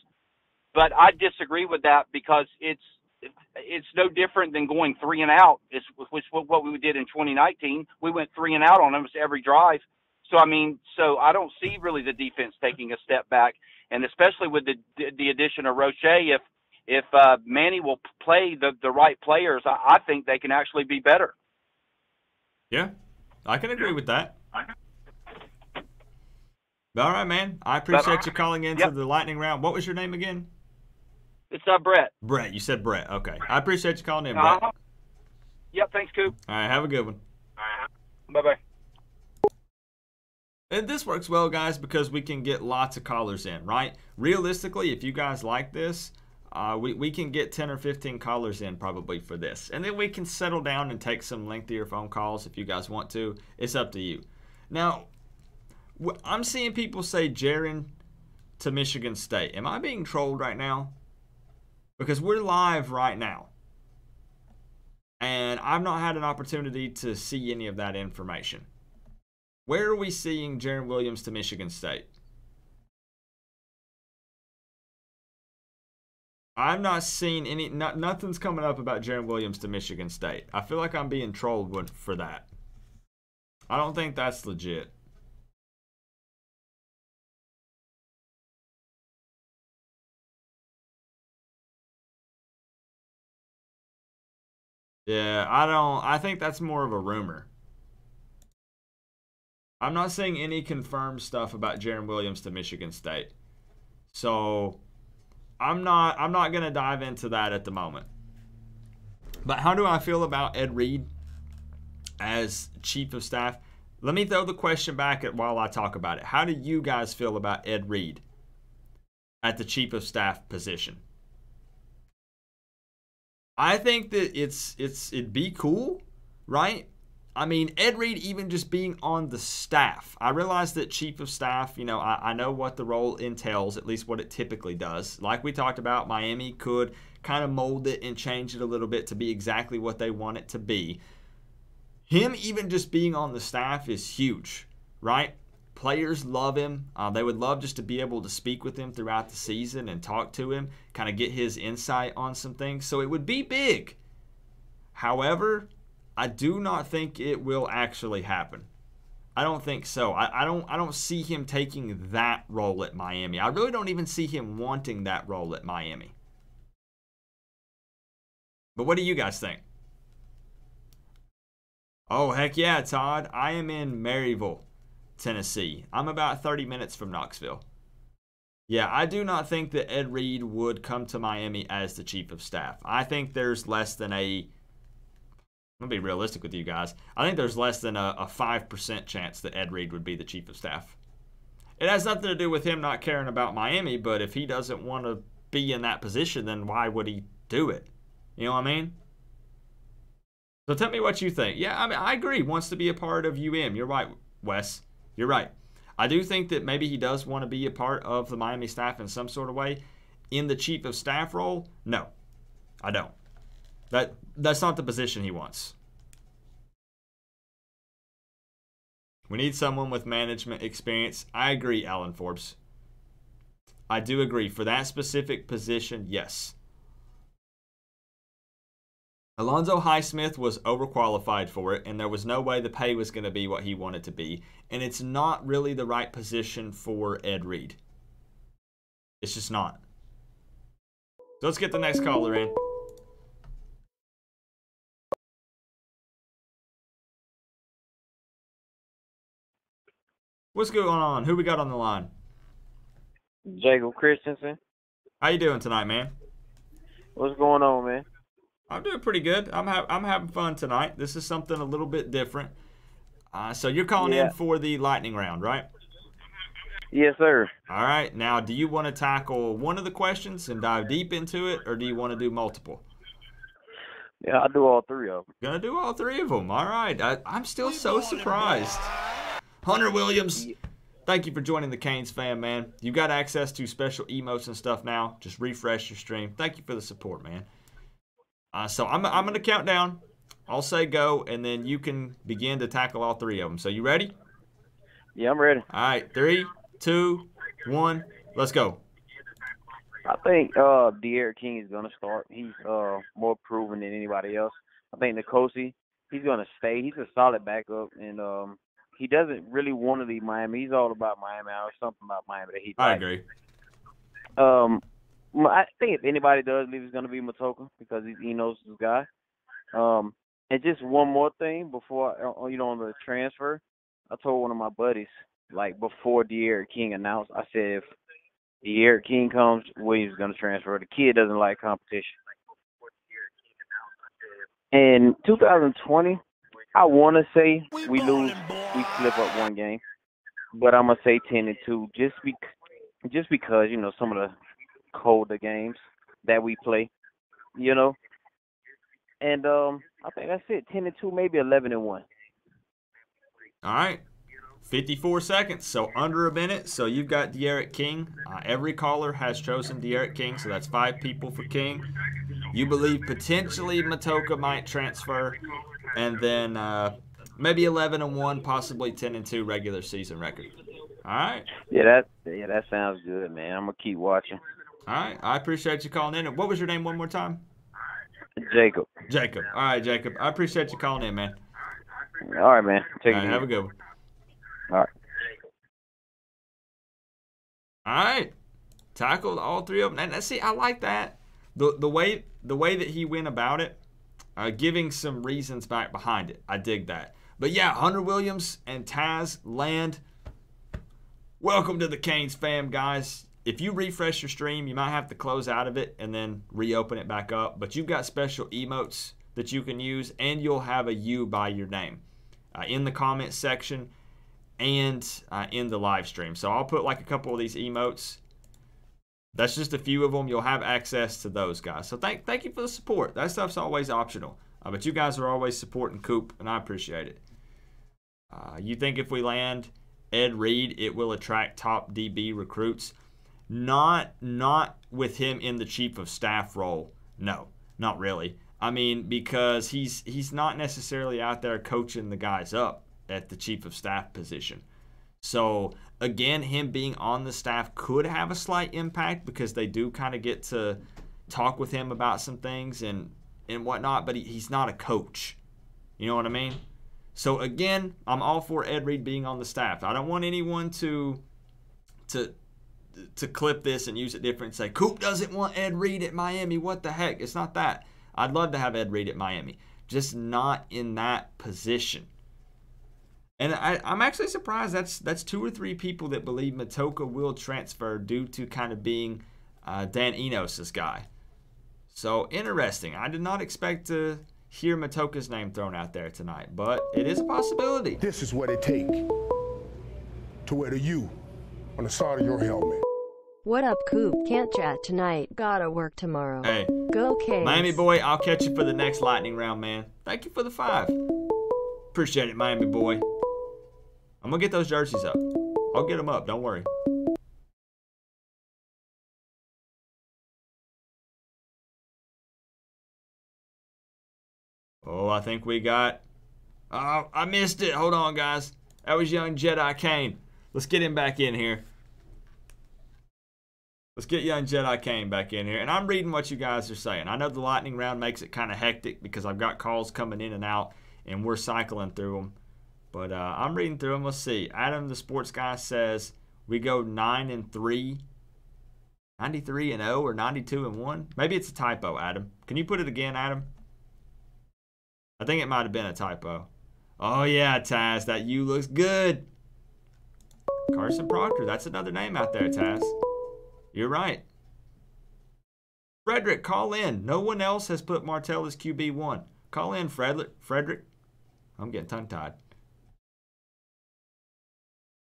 but I disagree with that because it's no different than going 3 and out, which what we did in 2019. We went 3 and out on almost every drive. So I don't see really the defense taking a step back, and especially with the addition of Roche, if Manny will play the right players, I think they can actually be better. Yeah, I can agree with that. All right, man. I appreciate you calling into the lightning round. What was your name again? It's Brett. Brett. You said Brett. Okay. I appreciate you calling in, Brett. Yep. Thanks, Coop. All right. Have a good one. Bye-bye. And this works well, guys, because we can get lots of callers in, right? Realistically, if you guys like this, we can get 10 or 15 callers in probably for this. And then we can settle down and take some lengthier phone calls if you guys want to. It's up to you. Now, I'm seeing people say Jaren to Michigan State. Am I being trolled right now? Because we're live right now. And I've not had an opportunity to see any of that information. Where are we seeing Jaren Williams to Michigan State? I've not seen any, nothing's coming up about Jaren Williams to Michigan State. I feel like I'm being trolled for that. I don't think that's legit. Yeah, I think that's more of a rumor. I'm not seeing any confirmed stuff about Jaren Williams to Michigan State. So I'm not going to dive into that at the moment. But how do I feel about Ed Reed as chief of staff? Let me throw the question back at while I talk about it. How do you guys feel about Ed Reed at the chief of staff position? I think that it'd be cool, right? I mean, Ed Reed even just being on the staff. I realize that chief of staff, you know, I know what the role entails, at least what it typically does. Like we talked about, Miami could kind of mold it and change it a little bit to be exactly what they want it to be. Him even just being on the staff is huge, right? Players love him. They would love just to be able to speak with him throughout the season and talk to him, kind of get his insight on some things. So it would be big. However, I do not think it will actually happen. I don't think so. I don't see him taking that role at Miami. I really don't even see him wanting that role at Miami. But what do you guys think? Oh, heck yeah, Todd. I am in Maryville, Tennessee. I'm about 30 minutes from Knoxville. Yeah, I do not think that Ed Reed would come to Miami as the chief of staff. I think there's less than I'm going to be realistic with you guys. I think there's less than a 5% chance that Ed Reed would be the chief of staff. It has nothing to do with him not caring about Miami, but if he doesn't want to be in that position, then why would he do it? You know what I mean? So tell me what you think. Yeah, I mean, I agree. Wants to be a part of UM. You're right, Wes. You're right. I do think that maybe he does want to be a part of the Miami staff in some sort of way. In the chief of staff role, no, I don't. That's not the position he wants. We need someone with management experience. I agree, Alan Forbes. I do agree. For that specific position, yes. Alonzo Highsmith was overqualified for it, and there was no way the pay was going to be what he wanted to be. And it's not really the right position for Ed Reed. It's just not. So let's get the next caller in. What's going on? Who we got on the line? Jacob Christensen. How you doing tonight, man? What's going on, man? I'm doing pretty good. I'm having fun tonight. This is something a little bit different. So you're calling in for the lightning round, right? Yes, sir. All right. Now, do you want to tackle one of the questions and dive deep into it, or do you want to do multiple? Yeah, I'll do all three of them. Gonna do all three of them. All right. I'm still so surprised. Hunter Williams, thank you for joining the Canes fam, man. You got access to special emotes and stuff now. Just refresh your stream. Thank you for the support, man. So I'm going to count down. I'll say go, and then you can begin to tackle all three of them. So you ready? Yeah, I'm ready. All right, 3, 2, 1, let's go. I think De'Aaron King is going to start. He's more proven than anybody else. I think Nkosi, he's going to stay. He's a solid backup, and he doesn't really want to leave Miami. He's all about Miami or something about Miami that he likes. I agree. I think if anybody does leave, it's going to be Matoka because he knows this guy. And just one more thing before, on the transfer. I told one of my buddies, like before De'Aaron King announced, I said if De'Aaron King comes, Williams is going to transfer. The kid doesn't like competition. In 2020, I want to say we slip up one game, but I'm gonna say 10-2, just because some of the colder games that we play, you know, and I think that's it. 10-2, maybe 11-1. All right. 54 seconds, so under a minute. So you've got De'Aaron King. Every caller has chosen De'Aaron King, so that's 5 people for King. You believe potentially Matocha might transfer, and then maybe 11-1, possibly 10-2 regular season record. All right. Yeah, that sounds good, man. I'm gonna keep watching. All right. I appreciate you calling in. And what was your name one more time? Jacob. Jacob. All right, Jacob. I appreciate you calling in, man. All right, man. Take it easy. Have a good one. All right. All right. Tackled all 3 of them. And see, I like that. The way that he went about it, giving some reasons back behind it. I dig that. But yeah, Hunter Williams and Taz land. Welcome to the Canes fam, guys. If you refresh your stream, you might have to close out of it and then reopen it back up. But you've got special emotes that you can use, and you'll have a U by your name in the comments section and in the live stream. So I'll put like a couple of these emotes. That's just a few of them. You'll have access to those guys. So thank you for the support. That stuff's always optional. But you guys are always supporting Coop, and I appreciate it. You think if we land Ed Reed, it will attract top DB recruits? Not with him in the chief of staff role. No, not really. I mean, because he's not necessarily out there coaching the guys up at the chief of staff position. So, again, him being on the staff could have a slight impact because they do kind of get to talk with him about some things and whatnot, but he's not a coach. You know what I mean? So, again, I'm all for Ed Reed being on the staff. I don't want anyone to clip this and use it different and say, Coop doesn't want Ed Reed at Miami. What the heck? It's not that. I'd love to have Ed Reed at Miami, just not in that position. And I'm actually surprised that's 2 or 3 people that believe Matocha will transfer due to kind of being Dan Enos' guy. So interesting. I did not expect to hear Matocha's name thrown out there tonight, but it is a possibility. This is what it takes to wear the U on the side of your helmet. What up, Coop? Can't chat tonight. Gotta work tomorrow. Hey. Go Canes. Miami boy, I'll catch you for the next lightning round, man. Thank you for the 5. Appreciate it, Miami boy. I'm going to get those jerseys up. I'll get them up. Don't worry. Oh, I think we got... Oh, I missed it. Hold on, guys. That was young Jedi Kane. Let's get him back in here. Let's get young Jedi Kane back in here. And I'm reading what you guys are saying. I know the lightning round makes it kind of hectic because I've got calls coming in and out, and we're cycling through them. But I'm reading through them. Let's see. Adam, the sports guy, says we go 9-3, 93-0, or 92-1. Maybe it's a typo, Adam. Can you put it again, Adam? I think it might have been a typo. Oh, yeah, Taz. That U looks good. Carson Proctor. That's another name out there, Taz. You're right. Frederick, call in. No one else has put Martell as QB1. Call in, Frederick. I'm getting tongue-tied.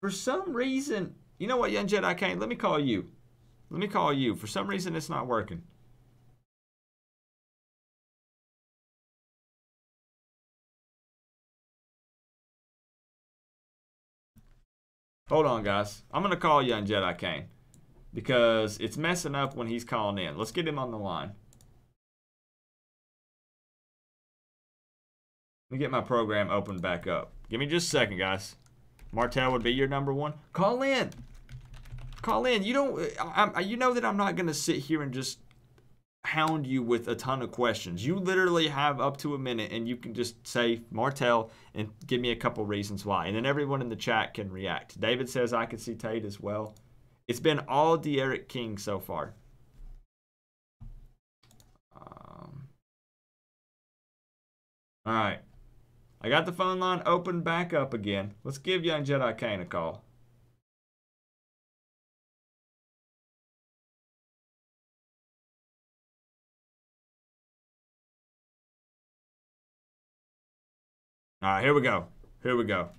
For some reason, you know what, young Jedi Kane? Let me call you. Let me call you. For some reason, it's not working. Hold on, guys. I'm going to call young Jedi Kane because it's messing up when he's calling in. Let's get him on the line. Let me get my program opened back up. Give me just a second, guys. Martell would be your number 1. Call in. Call in. You don't. You know that I'm not going to sit here and just hound you with a ton of questions. You literally have up to a minute, and you can just say Martell and give me a couple reasons why, and then everyone in the chat can react. David says I can see Tate as well. It's been all De'Aaron King so far. All right. I got the phone line open back up again. Let's give young Jedi Kane a call. All right, here we go. Here we go.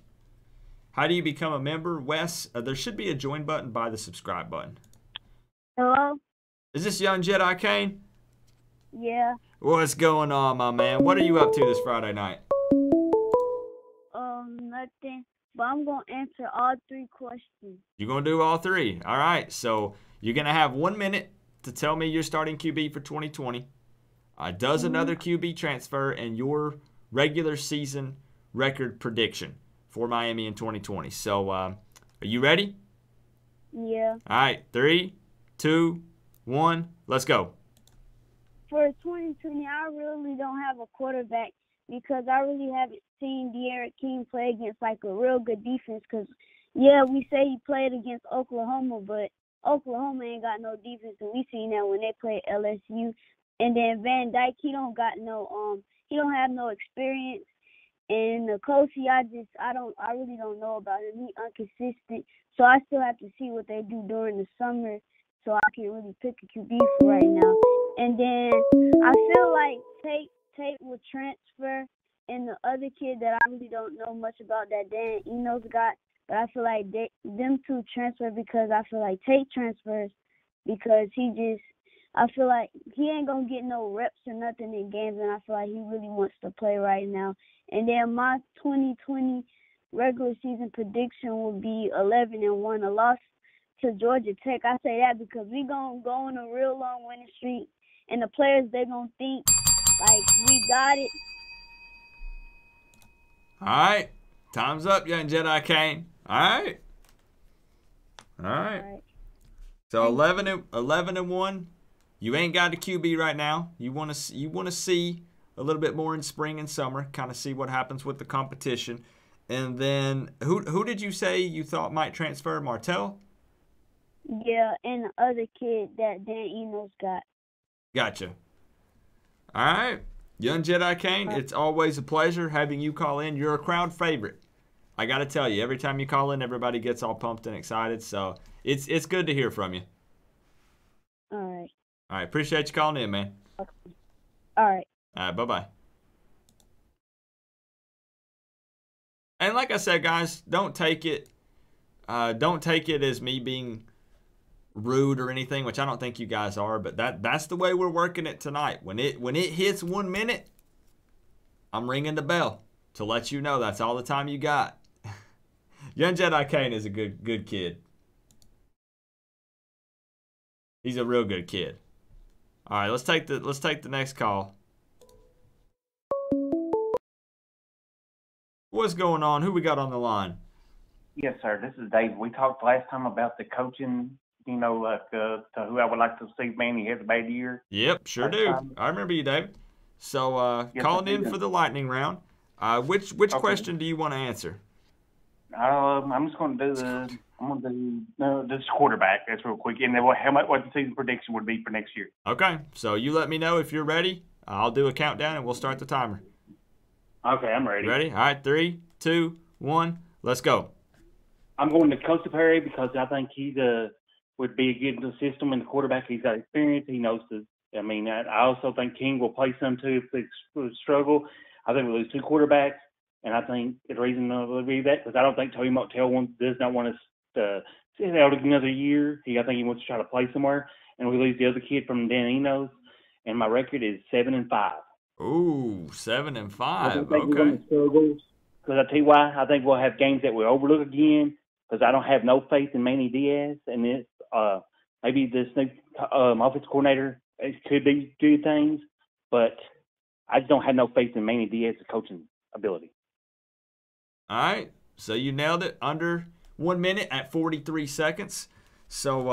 How do you become a member, Wes? There should be a join button by the subscribe button. Hello? Is this young Jedi Kane? Yeah. What's going on, my man? What are you up to this Friday night? Nothing. But I'm going to answer all 3 questions. You're going to do all 3. All right, so you're going to have 1 minute to tell me your starting QB for 2020. Does another QB transfer and your regular season record prediction for Miami in 2020. So, are you ready? Yeah. All right, 3, 2, 1, let's go. For 2020, I really don't have a quarterback because I really haven't seen D'Eriq King play against like a real good defense. Because, yeah, we say he played against Oklahoma, but Oklahoma ain't got no defense, and we seen that when they played LSU. And then Van Dyke, he don't have no experience. And Kosi, I really don't know about him. He inconsistent, so I still have to see what they do during the summer, so I can't really pick a QB for right now. And then I feel like Tate will transfer, and the other kid that I really don't know much about that Dan Enos got, but I feel like them 2 transfer because I feel like Tate transfers because I feel like he ain't going to get no reps or nothing in games, and I feel like he really wants to play right now. And then my 2020 regular season prediction will be 11-1, a loss to Georgia Tech. I say that because we going to go on a real long winning streak, and the players, they going to think, like, we got it. All right. Time's up, young Jedi Kane. All right. All right. So 11-1. You ain't got a QB right now. You want to see a little bit more in spring and summer, kind of see what happens with the competition. And then who did you say you thought might transfer? Martell? Yeah, and the other kid that Dan Enos got. Gotcha. All right. Young Jedi Kane, it's always a pleasure having you call in. You're a crowd favorite. I got to tell you, every time you call in, everybody gets all pumped and excited. So it's good to hear from you. All right. All right. Appreciate you calling in, man. Okay. All right. All right. Bye-bye. And like I said, guys, don't take it as me being rude or anything, which I don't think you guys are, but that's the way we're working it tonight. When it hits 1 minute, I'm ringing the bell to let you know that's all the time you got. Young Jedi Kane is a good kid. He's a real good kid. All right, let's take the next call. What's going on? Who we got on the line? Yes, sir. This is Dave. We talked last time about the coaching, to who I would like to see Manny has a bad year. Yep, sure do. I remember you, David. So Yes, calling I in do. for the lightning round. Which Okay. question do you want to answer? I'm just going to do this quarterback. That's real quick. And then what the season prediction would be for next year. Okay, so you let me know if you're ready. I'll do a countdown and we'll start the timer. Okay, I'm ready. Ready? All right, 3, 2, 1, let's go. I'm going to Costa Perry because I think he would be good in the system and the quarterback. He's got experience. He knows I also think King will play some too if they struggle. I think we lose 2 quarterbacks, and I think the reason will be that because I don't think Tony Motel does not want us to sit out another year. I think he wants to try to play somewhere, and we lose the other kid from Dan Enos, and my record is 7-5. Ooh, 7-5. I don't think we're Okay. going to struggle. Because I tell you why, I think we'll have games that we overlook again. Because I don't have no faith in Manny Diaz, and it's maybe this new offensive coordinator could be good things, but I just don't have no faith in Manny Diaz's coaching ability. All right, so you nailed it under 1 minute at 43 seconds. So,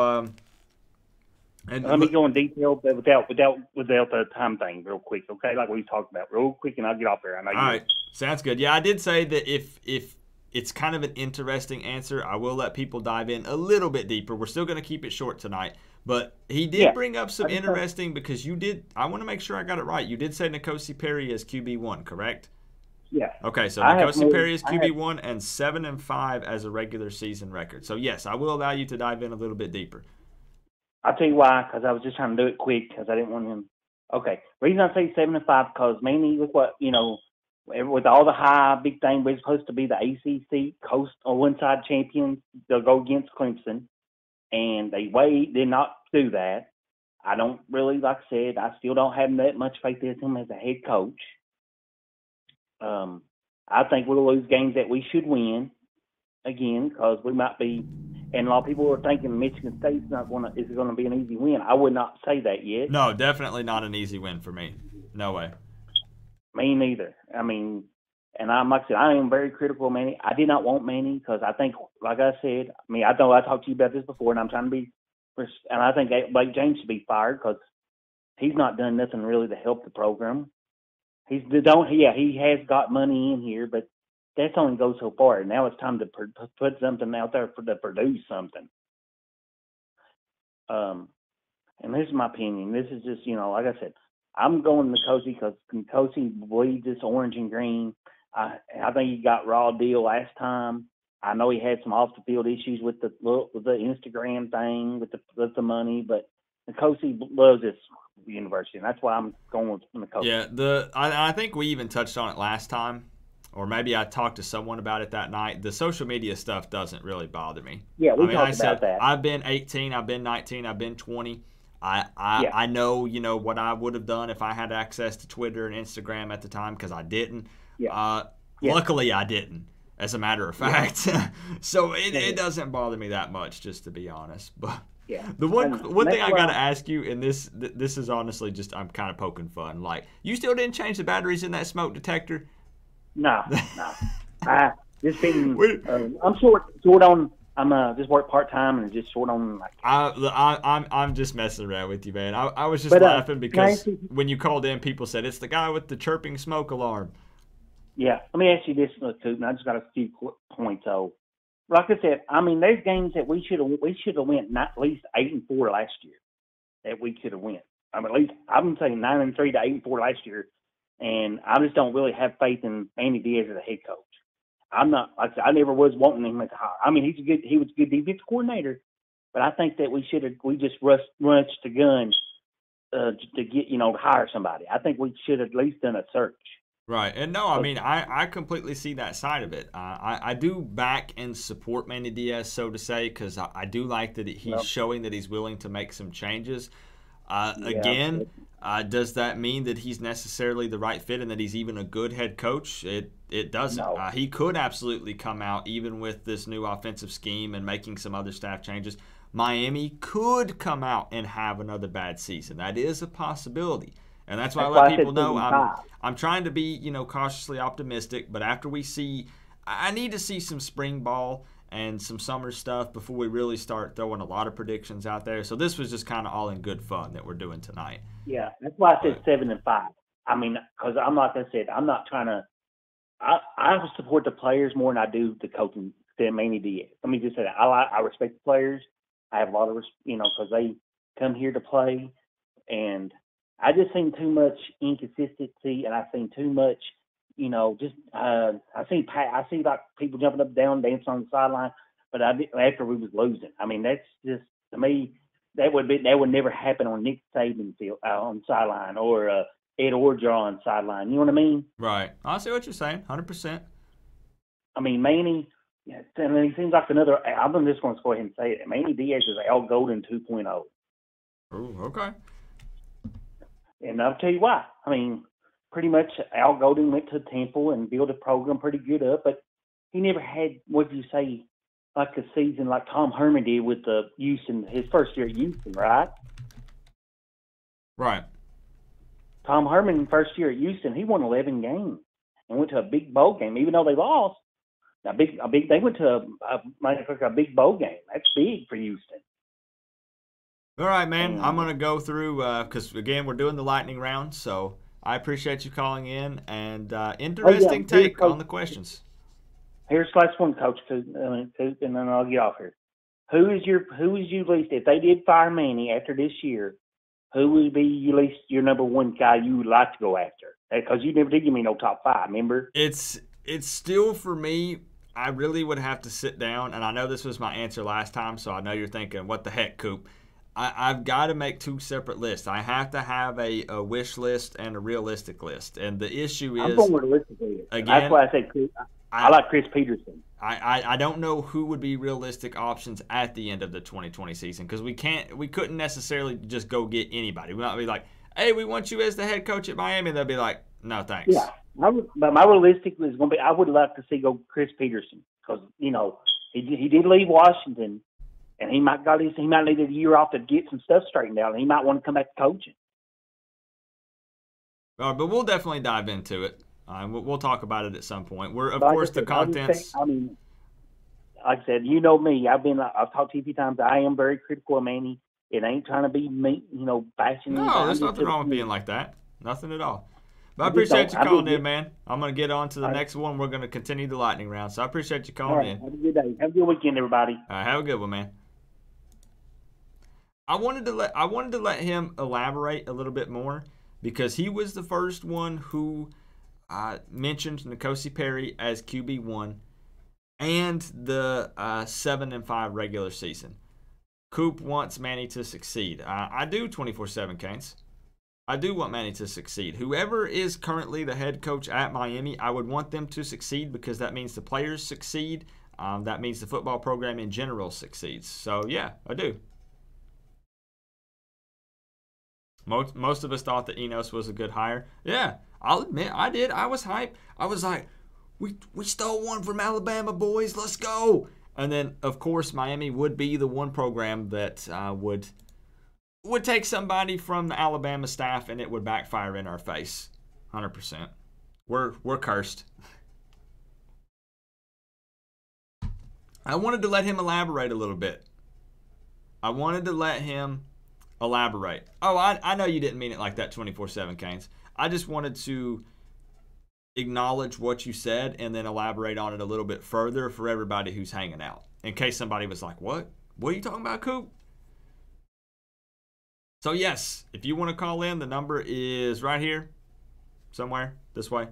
and Let me go in detail, but without the time thing, real quick, okay? Like we talked about, real quick, and I'll get off there. I know. All right, sounds good. Yeah, I did say that if it's kind of an interesting answer, I will let people dive in a little bit deeper. We're still going to keep it short tonight, but he did bring up some interesting because you did. I want to make sure I got it right. You did say N'Kosi Perry is QB1, correct? Yeah. Okay, so I have N'Kosi more- Perry is I have- QB1 and 7-5 as a regular season record. So yes, I will allow you to dive in a little bit deeper. I'll tell you why, because I was just trying to do it quick because I didn't want him. Okay. Reason I say 7-5 because mainly look what, with all the high big thing, we're supposed to be the ACC Coast or one side champions. They'll go against Clemson, and they did not do that. I don't really, like I said, I still don't have that much faith in him as a head coach. I think we'll lose games that we should win again because we might be. And a lot of people are thinking Michigan State's is going to be an easy win. I would not say that yet. No, definitely not an easy win for me. No way. Me neither. I mean, and like I said, I am very critical of Manny. I did not want Manny because I think, like I said, I know I talked to you about this before, and I'm trying to be, and I think Blake James should be fired because he's not done nothing really to help the program. He has got money in here, but that's only goes so far. Now it's time to put something out there to produce something. And this is my opinion. This is just, like I said, I'm going N'Kosi because N'Kosi bleeds this orange and green. I think he got raw deal last time. I know he had some off the field issues with the Instagram thing with the money, but N'Kosi loves this university, and that's why I'm going with N'Kosi. Yeah, I think we even touched on it last time. Or maybe I talked to someone about it that night. The social media stuff doesn't really bother me. Yeah, we talked about that. I've been 18, I've been 19, I've been 20. I know, what I would have done if I had access to Twitter and Instagram at the time because I didn't. Yeah. Luckily, I didn't, as a matter of fact. Yeah. So it doesn't bother me that much, just to be honest. But yeah. The one thing I got to ask you, and this is honestly just I'm kind of poking fun. Like, you still didn't change the batteries in that smoke detector? No. Just being, I'm short on. I'm just work part time and just short on. I'm just messing around with you, man. I was just laughing because when you called in, people said it's the guy with the chirping smoke alarm. Yeah, let me ask you this, too, and I just got a few points. So, like I said, there's games that we should have went at least 8-4 last year. That we could have went. At least I'm saying 9-3 to 8-4 last year. And I just don't really have faith in Andy Diaz as a head coach. I'm not. Like I said, I never was wanting him as a hire. He was a good defense coordinator, but I think that we just rushed the gun to get to hire somebody. I think we should have at least done a search. Right, and no, I completely see that side of it. I do back and support Manny Diaz, so to say, because I do like that he's showing that he's willing to make some changes. Again, does that mean that he's necessarily the right fit and that he's even a good head coach? It doesn't. No. He could absolutely come out, even with this new offensive scheme and making some other staff changes. Miami could come out and have another bad season. That is a possibility. And that's why I let people know I'm trying to be, cautiously optimistic. But after I need to see some spring ball and some summer stuff before we really start throwing a lot of predictions out there. So this was just kind of all in good fun that we're doing tonight. Yeah, that's why I said 7-5. Because I'm like I said, I'm not trying to. I support the players more than I do the coaching than Manny Diaz. Let me just say that I respect the players. I have a lot of because they come here to play, and I just seen too much inconsistency, and I've seen too much. I see like people jumping up and down, dancing on the sideline, but after we was losing. That's just, to me, that would never happen on Nick Saban's field on the sideline or Ed Orgeron on the sideline. You know what I mean? Right. I see what you're saying. 100%. Manny, and he seems like another. I'm just going to go ahead and say it. Manny Diaz is Al Golden 2.0. Oh, okay. And I'll tell you why. Pretty much Al Golden went to Temple and built a program pretty good up, but he never had, what do you say, like a season like Tom Herman did with the Houston, his first year at Houston, right? Right. Tom Herman, first year at Houston, he won 11 games and went to a big bowl game, even though they lost. They went to a big bowl game. That's big for Houston. All right, man. I'm going to go through, because, again, we're doing the lightning round, so I appreciate you calling in, and interesting take on the questions. Here's the last one, Coach, and then I'll get off here. Who is you least, if they did fire Manny after this year, who would be at least your number one guy you would like to go after? Because you never did give me no top 5, remember? It's still, for me, I really would have to sit down, and I know this was my answer last time, so I know you're thinking, what the heck, Coop? I've got to make 2 separate lists. I have to have a wish list and a realistic list. And the issue is, I'm going realistically. Again, that's why I say I like Chris Peterson. I don't know who would be realistic options at the end of the 2020 season, because we couldn't necessarily just go get anybody. We might be like, hey, we want you as the head coach at Miami. They'll be like, no, thanks. Yeah, but my realistic is going to be, I would love to see go Chris Peterson, because he did leave Washington, and he might need a year off to get some stuff straightened out, and he might want to come back to coaching. All right, but we'll definitely dive into it. We'll talk about it at some point. Of course, the contents. Like I said, you know me. I've talked to you a few times. I am very critical of Manny. It ain't trying to be me, bashing. No, there's nothing wrong with being like that. Nothing at all. But I appreciate you calling in, man. I'm going to get on to the next one. We're going to continue the lightning round. So I appreciate you calling in. Have a good day. Have a good weekend, everybody. All right, have a good one, man. I wanted to let him elaborate a little bit more, because he was the first one who mentioned N'Kosi Perry as QB1 and the 7-5 regular season. Coop wants Manny to succeed. I do 24/7, Canes. I do want Manny to succeed. Whoever is currently the head coach at Miami, I would want them to succeed, because that means the players succeed. That means the football program in general succeeds. So, yeah, I do. Most of us thought that Enos was a good hire. Yeah, I'll admit, I did. I was hyped. I was like, we stole one from Alabama, boys. Let's go. And then, of course, Miami would be the one program that would take somebody from the Alabama staff, and it would backfire in our face. 100%. We're cursed. I wanted to let him elaborate a little bit. I wanted to let him elaborate. Oh, I know you didn't mean it like that, 24/7, Canes. I just wanted to acknowledge what you said and then elaborate on it a little bit further for everybody who's hanging out, in case somebody was like, what are you talking about, Coop? So yes, if you want to call in, the number is right here somewhere this way.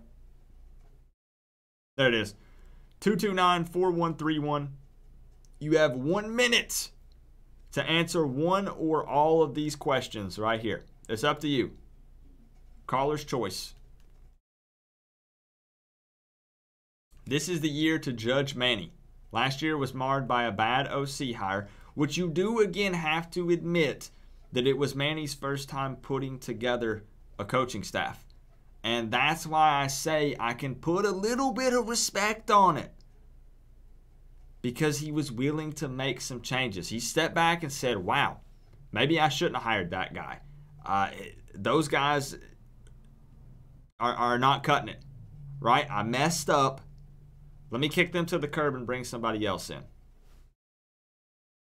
There it is, 229-4131. You have 1 minute to answer one or all of these questions right here. It's up to you. Caller's choice. This is the year to judge Manny. Last year was marred by a bad OC hire, which you do again have to admit that it was Manny's first time putting together a coaching staff. And that's why I say I can put a little bit of respect on it, because he was willing to make some changes. He stepped back and said, wow, maybe I shouldn't have hired that guy. Those guys are not cutting it, right? I messed up. Let me kick them to the curb and bring somebody else in.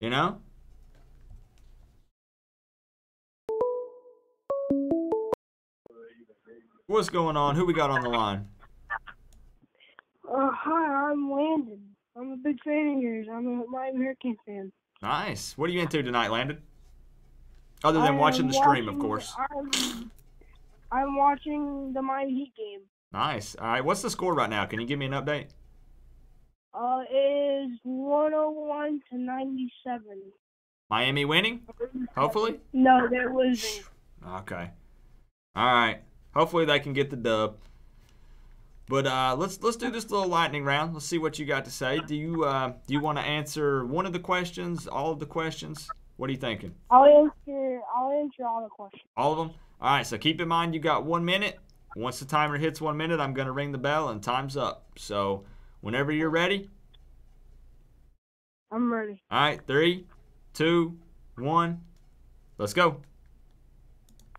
You know? What's going on? Who we got on the line? Hi, I'm Landon. I'm a big fan of yours. I'm a Miami Hurricane fan. Nice. What are you into tonight, Landon? Other than watching the stream, of course. I'm watching the Miami Heat game. Nice. All right. What's the score right now? Can you give me an update? It is 101-97. Miami winning? Hopefully? No, they're losing. Okay. All right. Hopefully they can get the dub. But let's do this little lightning round. Let's see what you got to say. Do you want to answer one of the questions, all of the questions? What are you thinking? I'll answer all the questions. All of them? All right, so keep in mind you got 1 minute. Once the timer hits 1 minute, I'm going to ring the bell and time's up. So whenever you're ready. I'm ready. All right, 3, 2, 1. Let's go.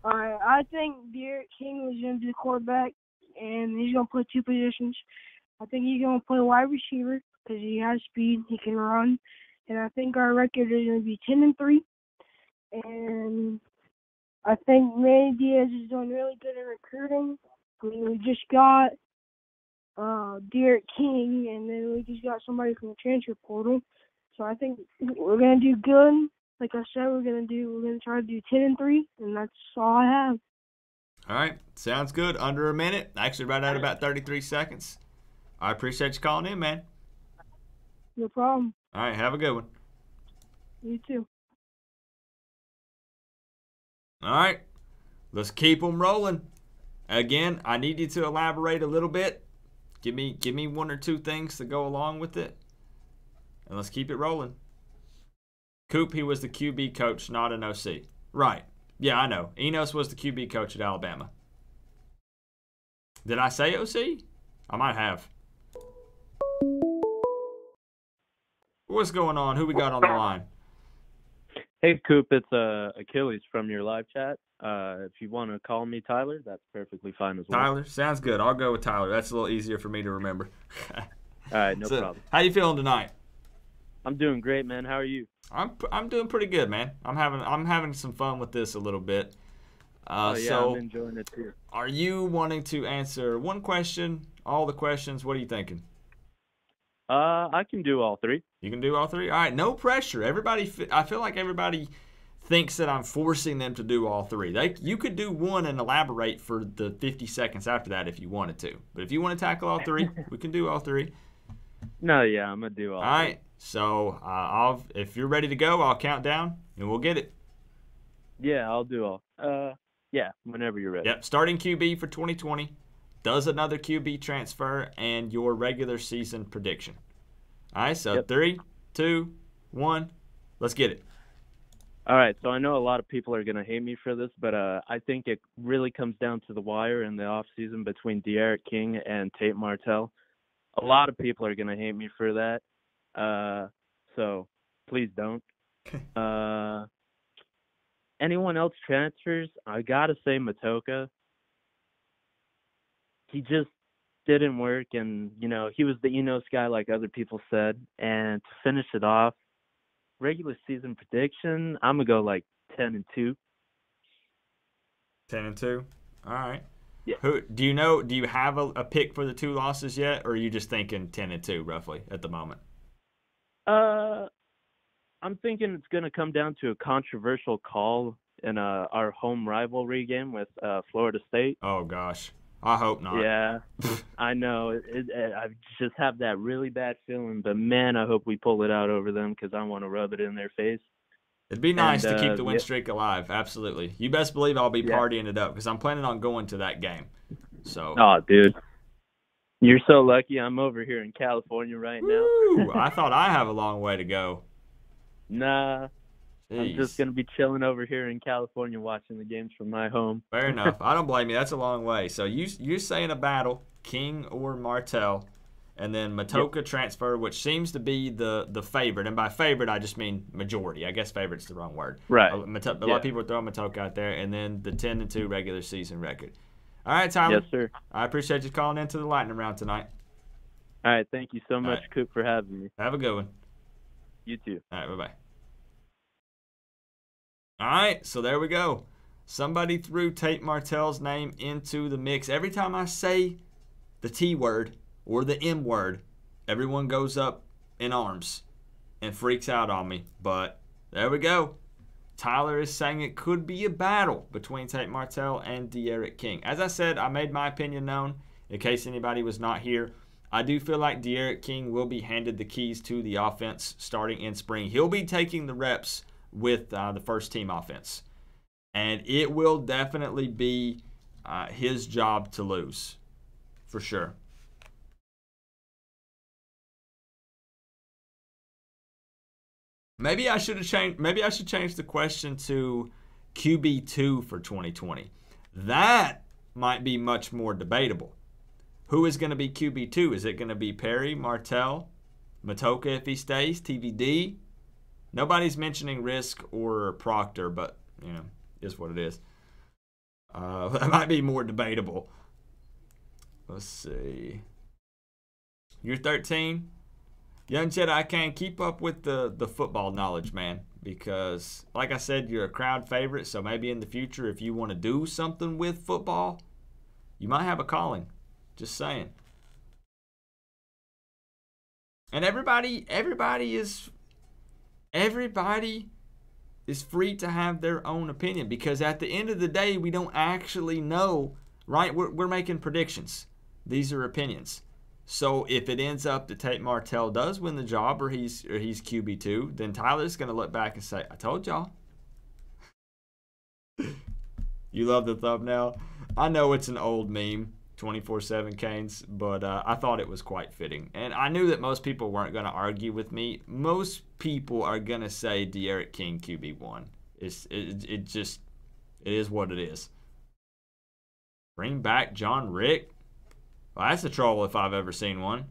All right, I think D'Eriq King is going to be the quarterback, and he's going to play 2 positions. I think he's going to play wide receiver because he has speed, he can run, and I think our record is going to be 10-3. And I think Manny Diaz is doing really good in recruiting. I mean, we just got D'Eriq King, and then we just got somebody from the transfer portal. So I think we're going to do good. like I said, we're gonna try to do 10-3, and that's all I have. All right. Sounds good. Under a minute. Actually, right at about 33 seconds. I appreciate you calling in, man. No problem. All right. Have a good one. You too. All right. Let's keep them rolling. Again, I need you to elaborate a little bit. Give me one or two things to go along with it. And let's keep it rolling. Coop, he was the QB coach, not an OC. Right. Yeah, I know. Enos was the QB coach at Alabama. Did I say OC? I might have. What's going on? Who we got on the line? Hey, Coop, it's Achilles from your live chat. If you want to call me Tyler, that's perfectly fine as well. Tyler? Sounds good. I'll go with Tyler. That's a little easier for me to remember. All right, no problem. How you feeling tonight? I'm doing great, man. How are you? I'm doing pretty good, man. I'm having some fun with this a little bit. I'm enjoying it too. Are you wanting to answer one question, all the questions? What are you thinking? I can do all three. You can do all three? All right, no pressure. I feel like everybody thinks that I'm forcing them to do all three. You could do one and elaborate for the 50 seconds after that if you wanted to. But if you want to tackle all three, we can do all three. No, yeah, I'm going to do all three. All right, so if you're ready to go, I'll count down and we'll get it. Yeah, I'll do all. Yeah, whenever you're ready. Yep, starting QB for 2020. Does another QB transfer and your regular season prediction. All right, so 3, 2, 1, let's get it. All right, so I know a lot of people are going to hate me for this, but I think it really comes down to the wire in the offseason between D'Eriq King and Tate Martell. A lot of people are going to hate me for that, so please don't. Anyone else transfers, I got to say Matoka. He just didn't work, and, he was the Enos guy like other people said. And to finish it off, regular season prediction, I'm going to go like 10-2. 10-2? All right. Yeah. Do you have a pick for the two losses yet, or are you just thinking 10-2 roughly at the moment? I'm thinking it's going to come down to a controversial call in our home rivalry game with Florida State. Oh, gosh. I hope not. Yeah, I know. I just have that really bad feeling, but man, I hope we pull it out over them because I want to rub it in their face. It'd be nice to keep the win streak alive. Absolutely. You best believe I'll be partying it up because I'm planning on going to that game. So. Oh, dude. You're so lucky I'm over here in California right now. I thought I have a long way to go. Nah. Jeez. I'm just going to be chilling over here in California watching the games from my home. Fair enough. I don't blame you. That's a long way. So you're saying a battle, King or Martell, and then Matoka transfer, which seems to be the favorite. And by favorite, I just mean majority. I guess favorite's the wrong word. Right. A lot of people are throwing Matoka out there, and then the 10-2 regular season record. All right, Tyler. Yes, sir. I appreciate you calling into the lightning round tonight. All right. Thank you so much, Coop, for having me. Have a good one. You too. All right. Bye-bye. All right, so there we go. Somebody threw Tate Martell's name into the mix. Every time I say the T word or the M word, everyone goes up in arms and freaks out on me. But there we go. Tyler is saying it could be a battle between Tate Martell and D'Eriq King. As I said, I made my opinion known in case anybody was not here. I do feel like D'Eriq King will be handed the keys to the offense starting in spring. He'll be taking the reps with the first team offense. And it will definitely be his job to lose, for sure. Maybe I should change the question to QB2 for 2020. That might be much more debatable. Who is going to be QB2? Is it going to be Perry, Martell, Matoka if he stays, TVD? Nobody's mentioning Risk or Proctor, but, is what it is. That might be more debatable. Let's see. You're 13? Young Jedi, I can't keep up with the football knowledge, man, because, like I said, you're a crowd favorite, so maybe in the future, if you want to do something with football, you might have a calling. Just saying. And everybody is free to have their own opinion, because at the end of the day, we don't actually know, right? We're making predictions. These are opinions. So if it ends up that Tate Martell does win the job, or he's QB2, then Tyler's going to look back and say, I told y'all. You love the thumbnail? I know it's an old meme, 24/7 Canes, but I thought it was quite fitting. And I knew that most people weren't going to argue with me. Most people are going to say D'Eriq King QB1. It is what it is. Bring back John Rick? Well, that's a troll if I've ever seen one.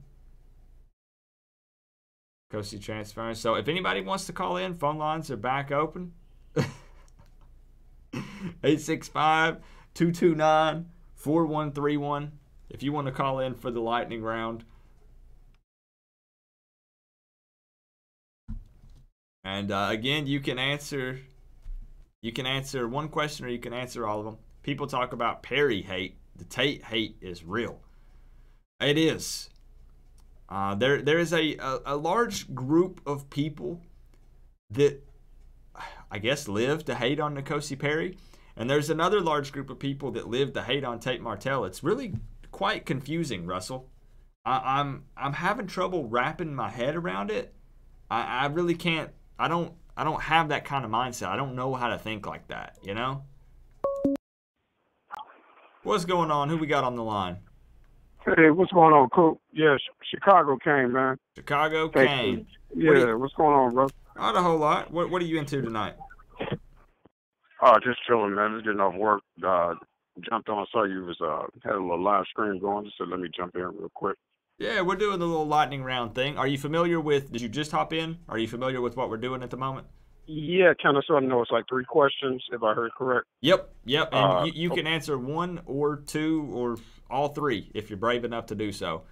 Kosi transferring. So if anybody wants to call in, phone lines are back open. 865-229-4131 if you want to call in for the lightning round. And again, you can answer one question, or you can answer all of them. People talk about Perry hate. The Tate hate is real. It is. There is a large group of people that I guess live to hate on N'Kosi Perry, and there's another large group of people that live to hate on Tate Martell. It's really quite confusing, Russell. I'm having trouble wrapping my head around it. I really can't. I don't have that kind of mindset. I don't know how to think like that, you know? What's going on? Who we got on the line? Hey, what's going on, Coop? Yeah, Chicago Kane, man. Chicago Kane. Yeah, what's going on, bro? Not a whole lot. What are you into tonight? Just chilling, man. Just getting off work. Jumped on, saw you was had a little live stream going, so let me jump in real quick. Yeah, we're doing the little lightning round thing. Are you familiar with, did you just hop in? Are you familiar with what we're doing at the moment? Yeah, kind of sort of know. It's like 3 questions, if I heard correct. Yep. And you can answer 1 or 2 or all 3 if you're brave enough to do so.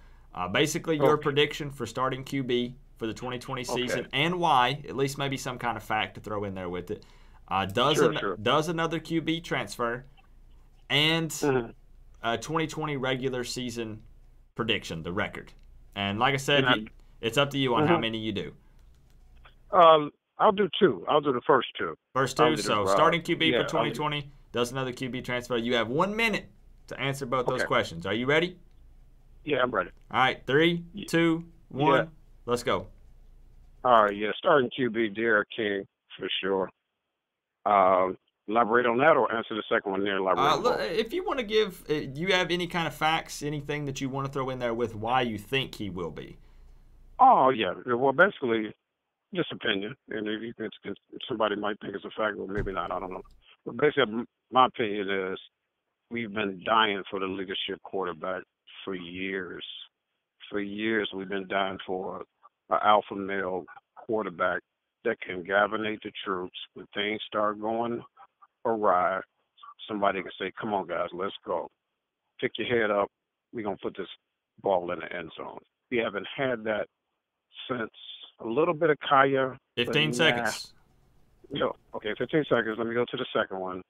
Basically, your prediction for starting QB for the 2020 season and why, at least maybe some kind of fact to throw in there with it. Does another QB transfer, and a 2020 regular season prediction, the record. And like I said, it's up to you on how many you do. I'll do 2. I'll do the first 2. First 2. So starting QB for 2020, does another QB transfer. You have 1 minute to answer both those questions. Are you ready? Yeah, I'm ready. All right, 3, 2, 1, let's go. All right, starting QB, D'Eriq King, for sure. Elaborate on that, or answer the second one there? If you want to give, you have any kind of facts, anything that you want to throw in there with why you think he will be? Oh, yeah. Well, basically, just opinion. And somebody might think it's a fact, or maybe not. I don't know. But basically, my opinion is we've been dying for the leadership quarterback for years. For years, we've been dying for an alpha male quarterback that can galvanate the troops. When things start going awry, somebody can say, come on, guys, let's go. Pick your head up. We're going to put this ball in the end zone. We haven't had that since a little bit of Kaya. 15 seconds. Okay, 15 seconds. Let me go to the second one.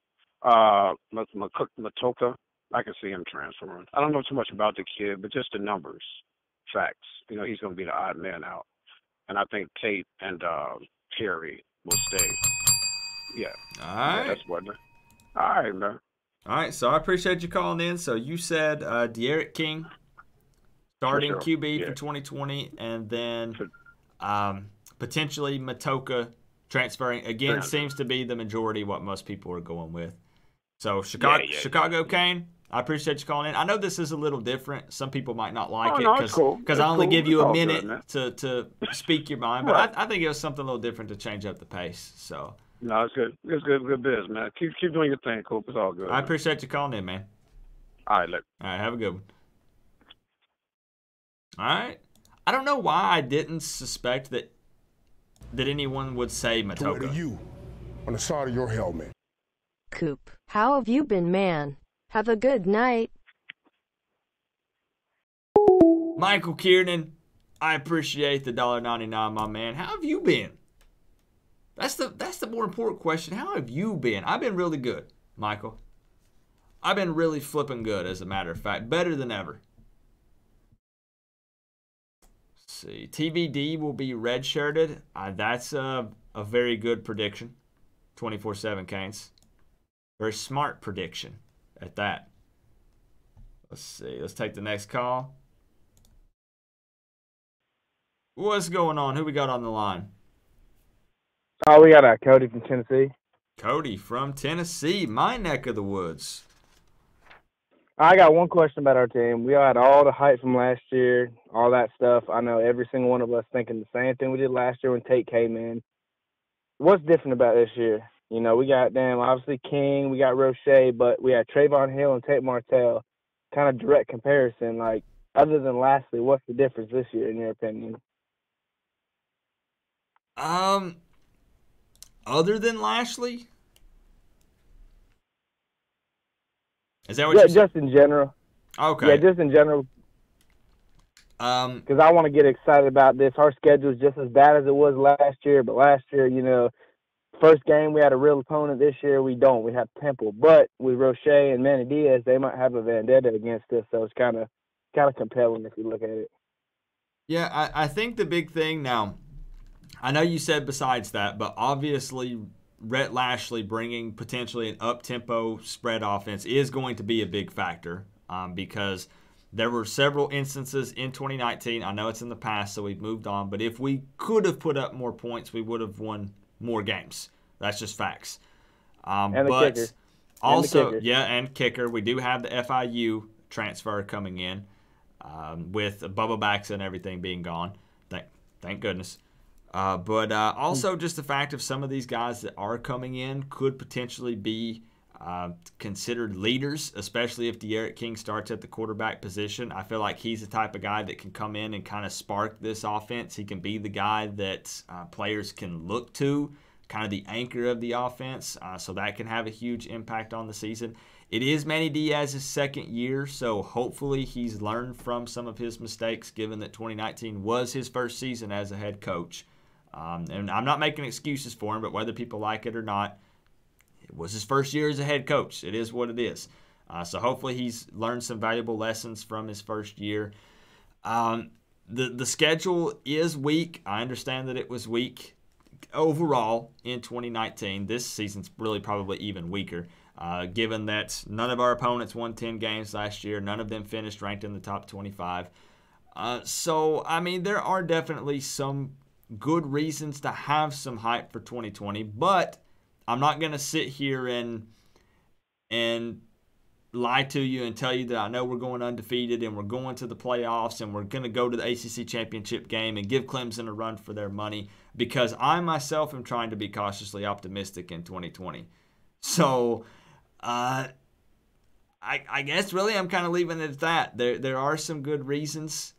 Matoka, I can see him transferring. I don't know too much about the kid, but just the numbers, facts. He's going to be the odd man out. And I think Tate and Perry will stay. Yeah. All right. Yeah, that's what. All right, man. All right, so I appreciate you calling in. So you said D'Eriq King starting QB for 2020, and then potentially Matoka transferring. Again, seems to be the majority what most people are going with. So Chicago Kane, I appreciate you calling in. I know this is a little different. Some people might not like it because I only give you a minute to speak your mind, but I think it was something a little different to change up the pace. So. No, it's good. It's good biz, man. Keep doing your thing, Coop. It's all good. I appreciate you calling in, man. All right, look. All right, have a good one. All right. I don't know why I didn't suspect that anyone would say Matoka. To you on the side of your helmet. Coop, how have you been, man? Have a good night. Michael Kiernan, I appreciate the $1.99, my man. How have you been? That's the more important question. How have you been? I've been really good, Michael. I've been really flipping good, as a matter of fact. Better than ever. Let's see. TVD will be redshirted. That's a very good prediction. 24/7 Canes. Very smart prediction at that. Let's see. Let's take the next call. What's going on? Who we got on the line? Oh, we got Cody from Tennessee. Cody from Tennessee, my neck of the woods. I got one question about our team. We had all the hype from last year, all that stuff. I know every single one of us thinking the same thing we did last year when Tate came in. What's different about this year? You know, we got, obviously King, we got Roche, but we had Trayvon Hill and Tate Martell. Kind of direct comparison. Like, other than Lashley, what's the difference this year in your opinion? Other than Lashley? Is that what you're saying? Just in general. Okay. Yeah, just in general. Because I want to get excited about this. Our schedule is just as bad as it was last year, but last year, you know, first game we had a real opponent. This year we don't. We have Temple, but with Roche and Manny Diaz, they might have a vendetta against us. So it's kind of compelling if you look at it. Yeah, I think the big thing now. I know you said besides that, but obviously Rhett Lashley bringing potentially an up-tempo spread offense is going to be a big factor because there were several instances in 2019. I know it's in the past, so we've moved on. But if we could have put up more points, we would have won more games. That's just facts. And the but kicker. Also, and kicker. We do have the FIU transfer coming in with Bubba Baxa and everything being gone. Thank goodness. But also just the fact of some of these guys that are coming in could potentially be considered leaders, especially if D'Eriq King starts at the quarterback position. I feel like he's the type of guy that can come in and kind of spark this offense. He can be the guy that players can look to, kind of the anchor of the offense, so that can have a huge impact on the season. It is Manny Diaz's second year, so hopefully he's learned from some of his mistakes, given that 2019 was his first season as a head coach. And I'm not making excuses for him, but whether people like it or not, it was his first year as a head coach. It is what it is. So hopefully he's learned some valuable lessons from his first year. The schedule is weak. I understand that it was weak overall in 2019. This season's really probably even weaker, given that none of our opponents won 10 games last year. None of them finished ranked in the top 25. So, I mean, there are definitely some good reasons to have some hype for 2020, but I'm not going to sit here and lie to you and tell you that I know we're going undefeated and we're going to the playoffs and we're going to go to the ACC championship game and give Clemson a run for their money, because I myself am trying to be cautiously optimistic in 2020. So I guess really I'm kind of leaving it at that. There are some good reasons.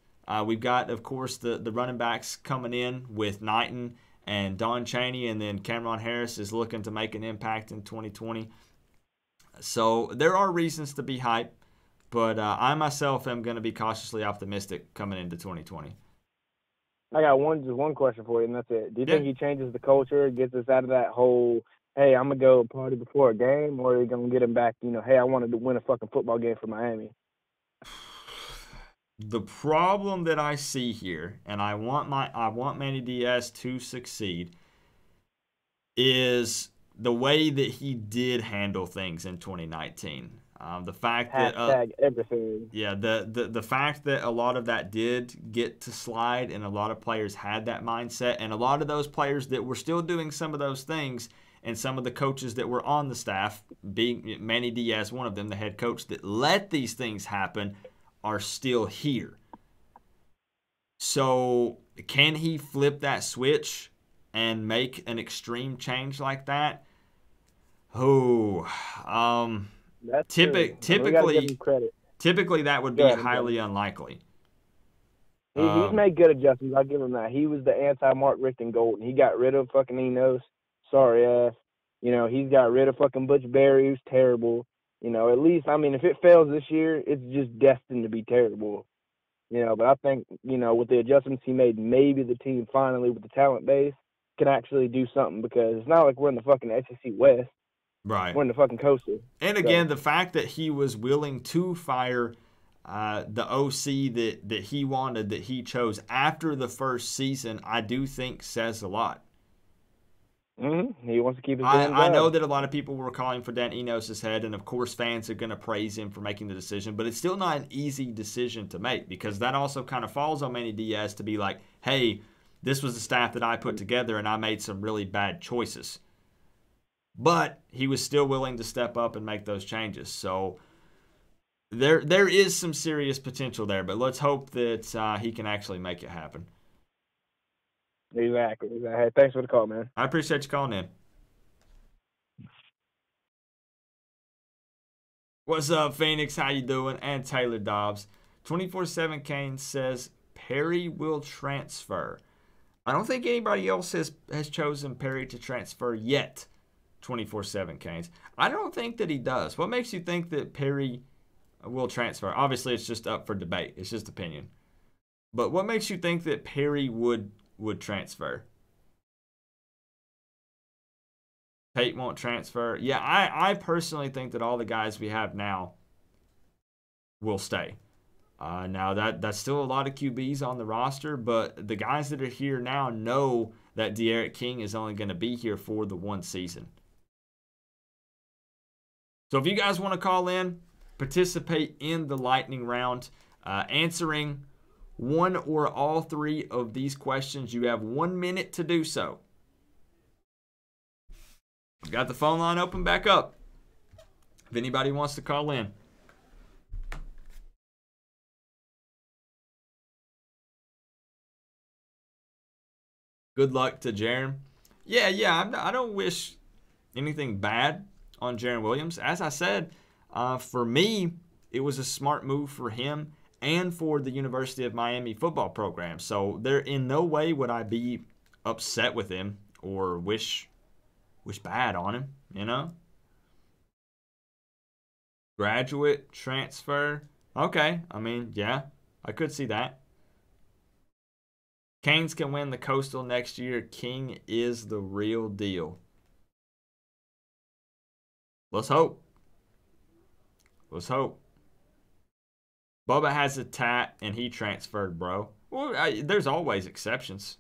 We've got, of course, the running backs coming in with Knighton and Don Chaney, and then Cameron Harris is looking to make an impact in 2020. So there are reasons to be hyped, but I myself am going to be cautiously optimistic coming into 2020. I got just one question for you, and that's it. Do you think he changes the culture, gets us out of that whole, hey, I'm going to go party before a game, or are you going to get him back, hey, I wanted to win a fucking football game for Miami? The problem that I see here, and I want Manny Diaz to succeed, is the way that he did handle things in 2019. The fact that everything. Yeah, the fact that a lot of that did get to slide, and a lot of players had that mindset, and a lot of those players that were still doing some of those things, and some of the coaches that were on the staff, being Manny Diaz one of them, the head coach that let these things happen, are still here. So can he flip that switch and make an extreme change like that? Typically that would be highly unlikely. He's made good adjustments. I'll give him that. He was the anti-Mark Richten Golden. He got rid of fucking Enos. Sorry ass. He's got rid of fucking Butch Berry, who's terrible. At least, if it fails this year, it's just destined to be terrible. But I think, with the adjustments he made, maybe the team finally, with the talent base, can actually do something, because it's not like we're in the fucking SEC West. Right. We're in the fucking coastal. And again, the fact that he was willing to fire the OC that he wanted, that he chose after the first season, I do think says a lot. He wants to keep his I know that a lot of people were calling for Dan Enos' head, and of course fans are going to praise him for making the decision, but it's still not an easy decision to make because that also kind of falls on Manny Diaz to be like, hey, this was the staff that I put together and I made some really bad choices. But he was still willing to step up and make those changes. So there is some serious potential there, but let's hope that he can actually make it happen. Exactly. Hey, thanks for the call, man. I appreciate you calling in. What's up, Phoenix? How you doing? And Taylor Dobbs. 24/7 Kane says Perry will transfer. I don't think anybody else has chosen Perry to transfer yet. 24/7 Canes. I don't think that he does. What makes you think that Perry will transfer? Obviously, it's just up for debate. It's just opinion. But what makes you think that Perry would transfer? Tate won't transfer. Yeah, I personally think that all the guys we have now will stay. Now, that's still a lot of QBs on the roster, but the guys that are here now know that D'Eriq King is only going to be here for the one season. So if you guys want to call in, participate in the lightning round, answering one or all three of these questions, you have 1 minute to do so. I've got the phone line open back up if anybody wants to call in. Good luck to Jaron. Yeah, I don't wish anything bad on Jaron Williams. As I said, for me, it was a smart move for him and for the University of Miami football program. So there, in no way would I be upset with him or wish bad on him, you know? Graduate transfer. Okay, I mean, yeah, I could see that. Canes can win the Coastal next year. King is the real deal. Let's hope. Let's hope. Bubba has a tat and he transferred, bro. Well, there's always exceptions.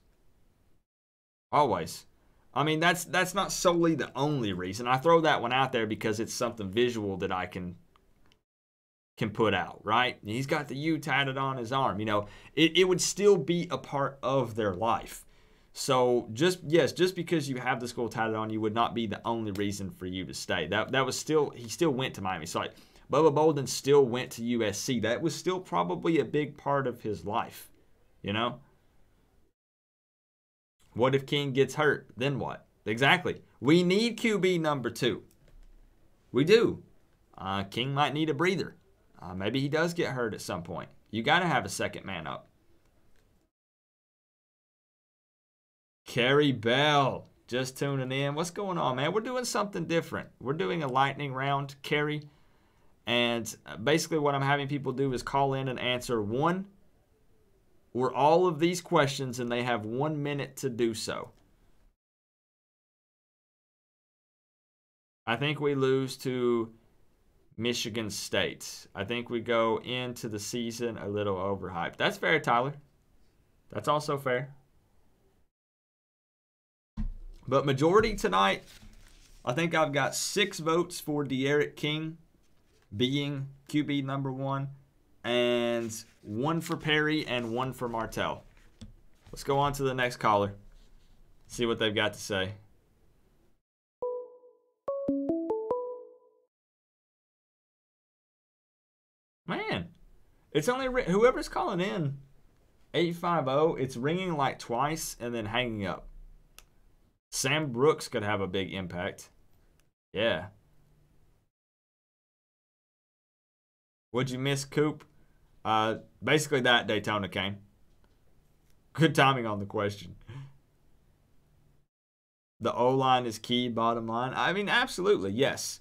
Always. I mean, that's not solely the only reason. I throw that one out there because it's something visual that I can put out, right? He's got the U tatted on his arm. You know, it would still be a part of their life. So just because you have the school tatted on you would not be the only reason for you to stay. That was still, he still went to Miami. So like Bubba Bolden still went to USC. That was still probably a big part of his life, you know? What if King gets hurt? Then what? Exactly. We need QB number 2. We do. King might need a breather. Maybe he does get hurt at some point. You got to have a second man up. Kerry Bell, just tuning in. What's going on, man? We're doing something different. We're doing a lightning round, Kerry. And basically what I'm having people do is call in and answer one or all of these questions, and they have 1 minute to do so. I think we lose to Michigan State. I think we go into the season a little overhyped. That's fair, Tyler. That's also fair. But majority tonight, I think I've got 6 votes for D'Eriq King being QB number 1, and 1 for Perry and 1 for Martell. Let's go on to the next caller. See what they've got to say. Man, it's only whoever's calling in 850, it's ringing like twice and then hanging up. Sam Brooks could have a big impact. Yeah. Would you miss Coop? Basically that, Daytona Kane. Good timing on the question. The O-line is key, bottom line. I mean, absolutely, yes.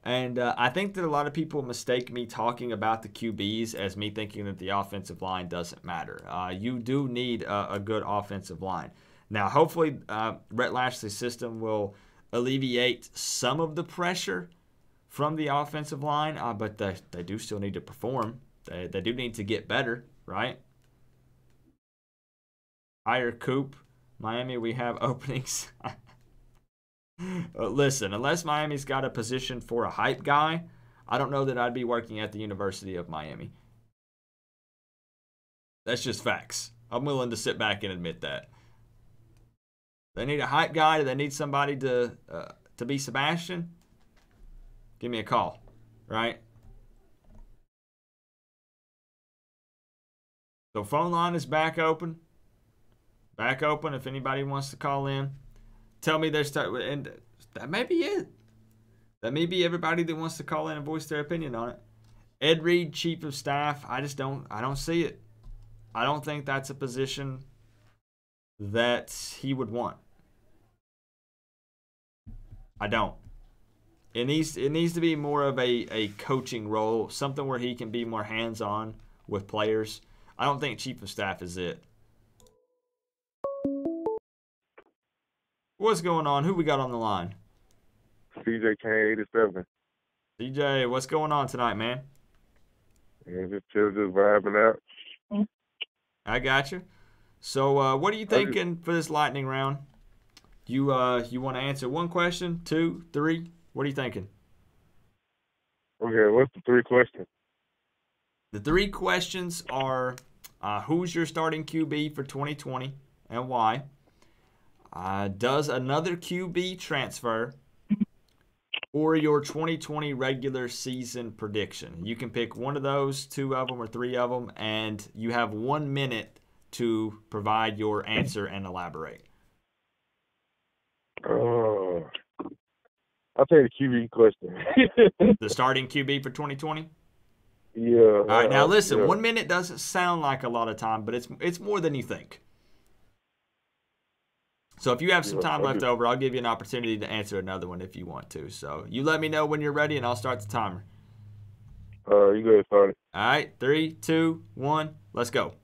And I think that a lot of people mistake me talking about the QBs as me thinking that the offensive line doesn't matter. You do need a good offensive line. Now, hopefully, Rhett Lashley's system will alleviate some of the pressure from the offensive line, but they do still need to perform. They do need to get better, right? Hire Coop. Miami, we have openings. Listen, unless Miami's got a position for a hype guy, I don't know that I'd be working at the University of Miami. That's just facts. I'm willing to sit back and admit that. They need a hype guy. Do they need somebody to be Sebastian? Give me a call, right? So phone line is back open. Back open if anybody wants to call in. Tell me their start, and that may be it. That may be everybody that wants to call in and voice their opinion on it. Ed Reed, Chief of Staff, I don't see it. I don't think that's a position that he would want. I don't. It needs to be more of a coaching role, something where he can be more hands-on with players. I don't think Chief of Staff is it. What's going on? Who we got on the line? CJ K87. CJ, what's going on tonight, man? Yeah, just vibing out. I got you. So, what are you thinking for this lightning round? You want to answer one question, 2, 3? What are you thinking? Okay, what's the 3 questions? The 3 questions are, who's your starting QB for 2020 and why? Does another QB transfer? Or your 2020 regular season prediction. You can pick one of those, 2 of them, or 3 of them, and you have 1 minute to provide your answer and elaborate. I'll take the QB question. The starting QB for 2020? Yeah. All right, now listen, yeah. 1 minute doesn't sound like a lot of time, but it's more than you think. So if you have some time left over, I'll give you an opportunity to answer another one if you want to. So you let me know when you're ready, and I'll start the timer. You go ahead, start it. All right, 3, 2, 1, let's go.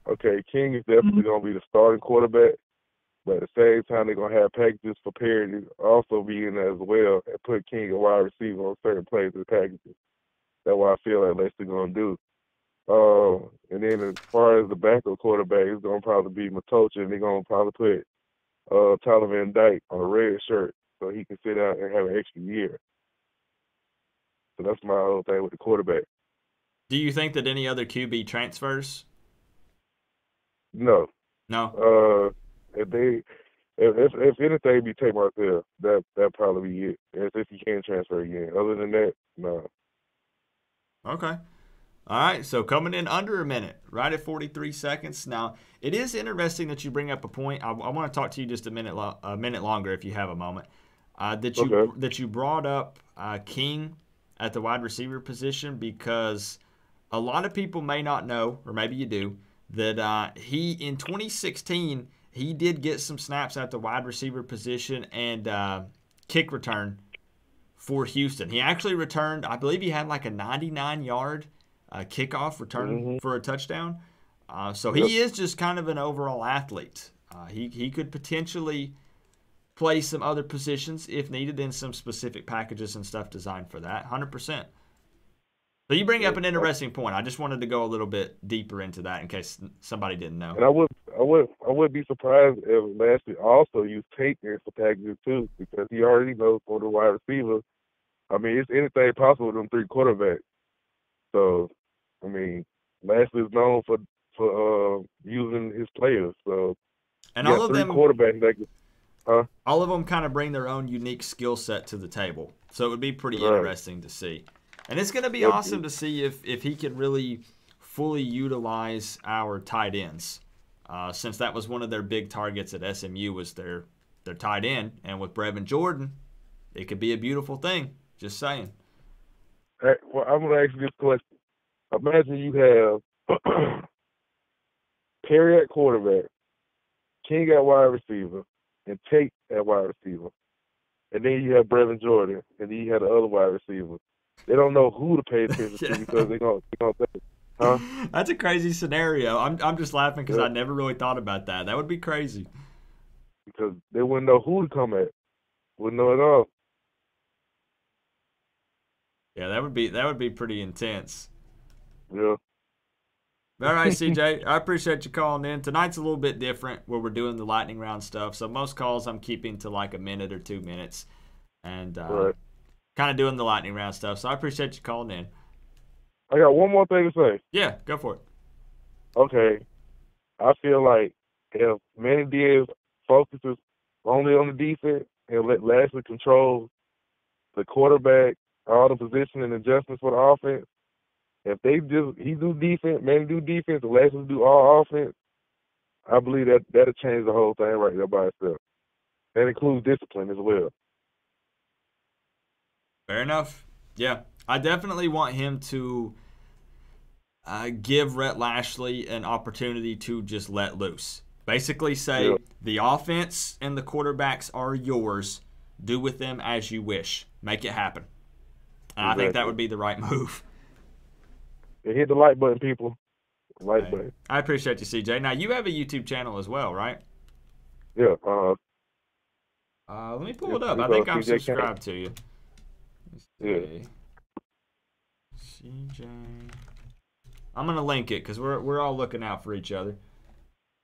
Okay, King is definitely going to be the starting quarterback, but at the same time, they're going to have packages prepared to also be in there as well and put King a wide receiver on certain plays of the packages. That's what I feel like Leicester going to do. And then as far as the backup quarterback, it's going to probably be Matocha, and they're going to probably put Tyler Van Dyke on a red shirt so he can sit out and have an extra year. So that's my whole thing with the quarterback. Do you think that any other QB transfers? No. No? If anything be Tate Martell, that'd probably be it. If he can transfer again. Other than that, no. Okay. All right, so coming in under a minute, right at 43 seconds. Now, it is interesting that you bring up a point. I want to talk to you just a minute longer if you have a moment. That you brought up King at the wide receiver position, because a lot of people may not know, or maybe you do, that he in 2016 he did get some snaps at the wide receiver position and kick return for Houston. He actually returned, I believe he had like a 99-yard kickoff return for a touchdown. So he is just kind of an overall athlete. He could potentially play some other positions if needed in some specific packages and stuff designed for that, 100%. So you bring up an interesting point. I just wanted to go a little bit deeper into that in case somebody didn't know. And I would be surprised if Lashley also used Tate in for packages too, because he already knows for the wide receiver. I mean, it's anything possible with them 3 quarterbacks. So, I mean, Lashley is known for using his players. So, and all of 3 them quarterbacks that all of them kind of bring their own unique skill set to the table. So it would be pretty interesting to see. And it's going to be awesome to see if he can really fully utilize our tight ends, since that was one of their big targets at SMU was their tight end. And with Brevin Jordan, it could be a beautiful thing. Just saying. Hey, well, I'm going to ask you this question. Imagine you have Perry at quarterback, King at wide receiver, and Tate at wide receiver. And then you have Brevin Jordan, and then you have the other wide receiver. They don't know who to pay attention to because they're gonna think, huh? That's a crazy scenario. I'm just laughing because I never really thought about that. That would be crazy. Because they wouldn't know who to come at. Wouldn't know at all. Yeah, that would be pretty intense. Yeah. All right, CJ. I appreciate you calling in. Tonight's a little bit different where we're doing the lightning round stuff. So most calls I'm keeping to like a minute or 2 minutes. And kind of doing the lightning round stuff. So I appreciate you calling in. I got one more thing to say. Yeah, go for it. Okay. I feel like if Manny Diaz focuses only on the defense and let Lashley control the quarterback, all the position and adjustments for the offense, if he do defense, Manny do defense, and Lashley do all offense, I believe that'll change the whole thing right there by itself. That includes discipline as well. Fair enough. Yeah, I definitely want him to give Rhett Lashley an opportunity to just let loose. Basically say, the offense and the quarterbacks are yours. Do with them as you wish. Make it happen. And I think that would be the right move. Yeah, hit the like button, people. Like button. I appreciate you, CJ. Now, you have a YouTube channel as well, right? Yeah. Let me pull it up. I think I'm subscribed to you. Yeah. CJ. I'm going to link it because we're all looking out for each other.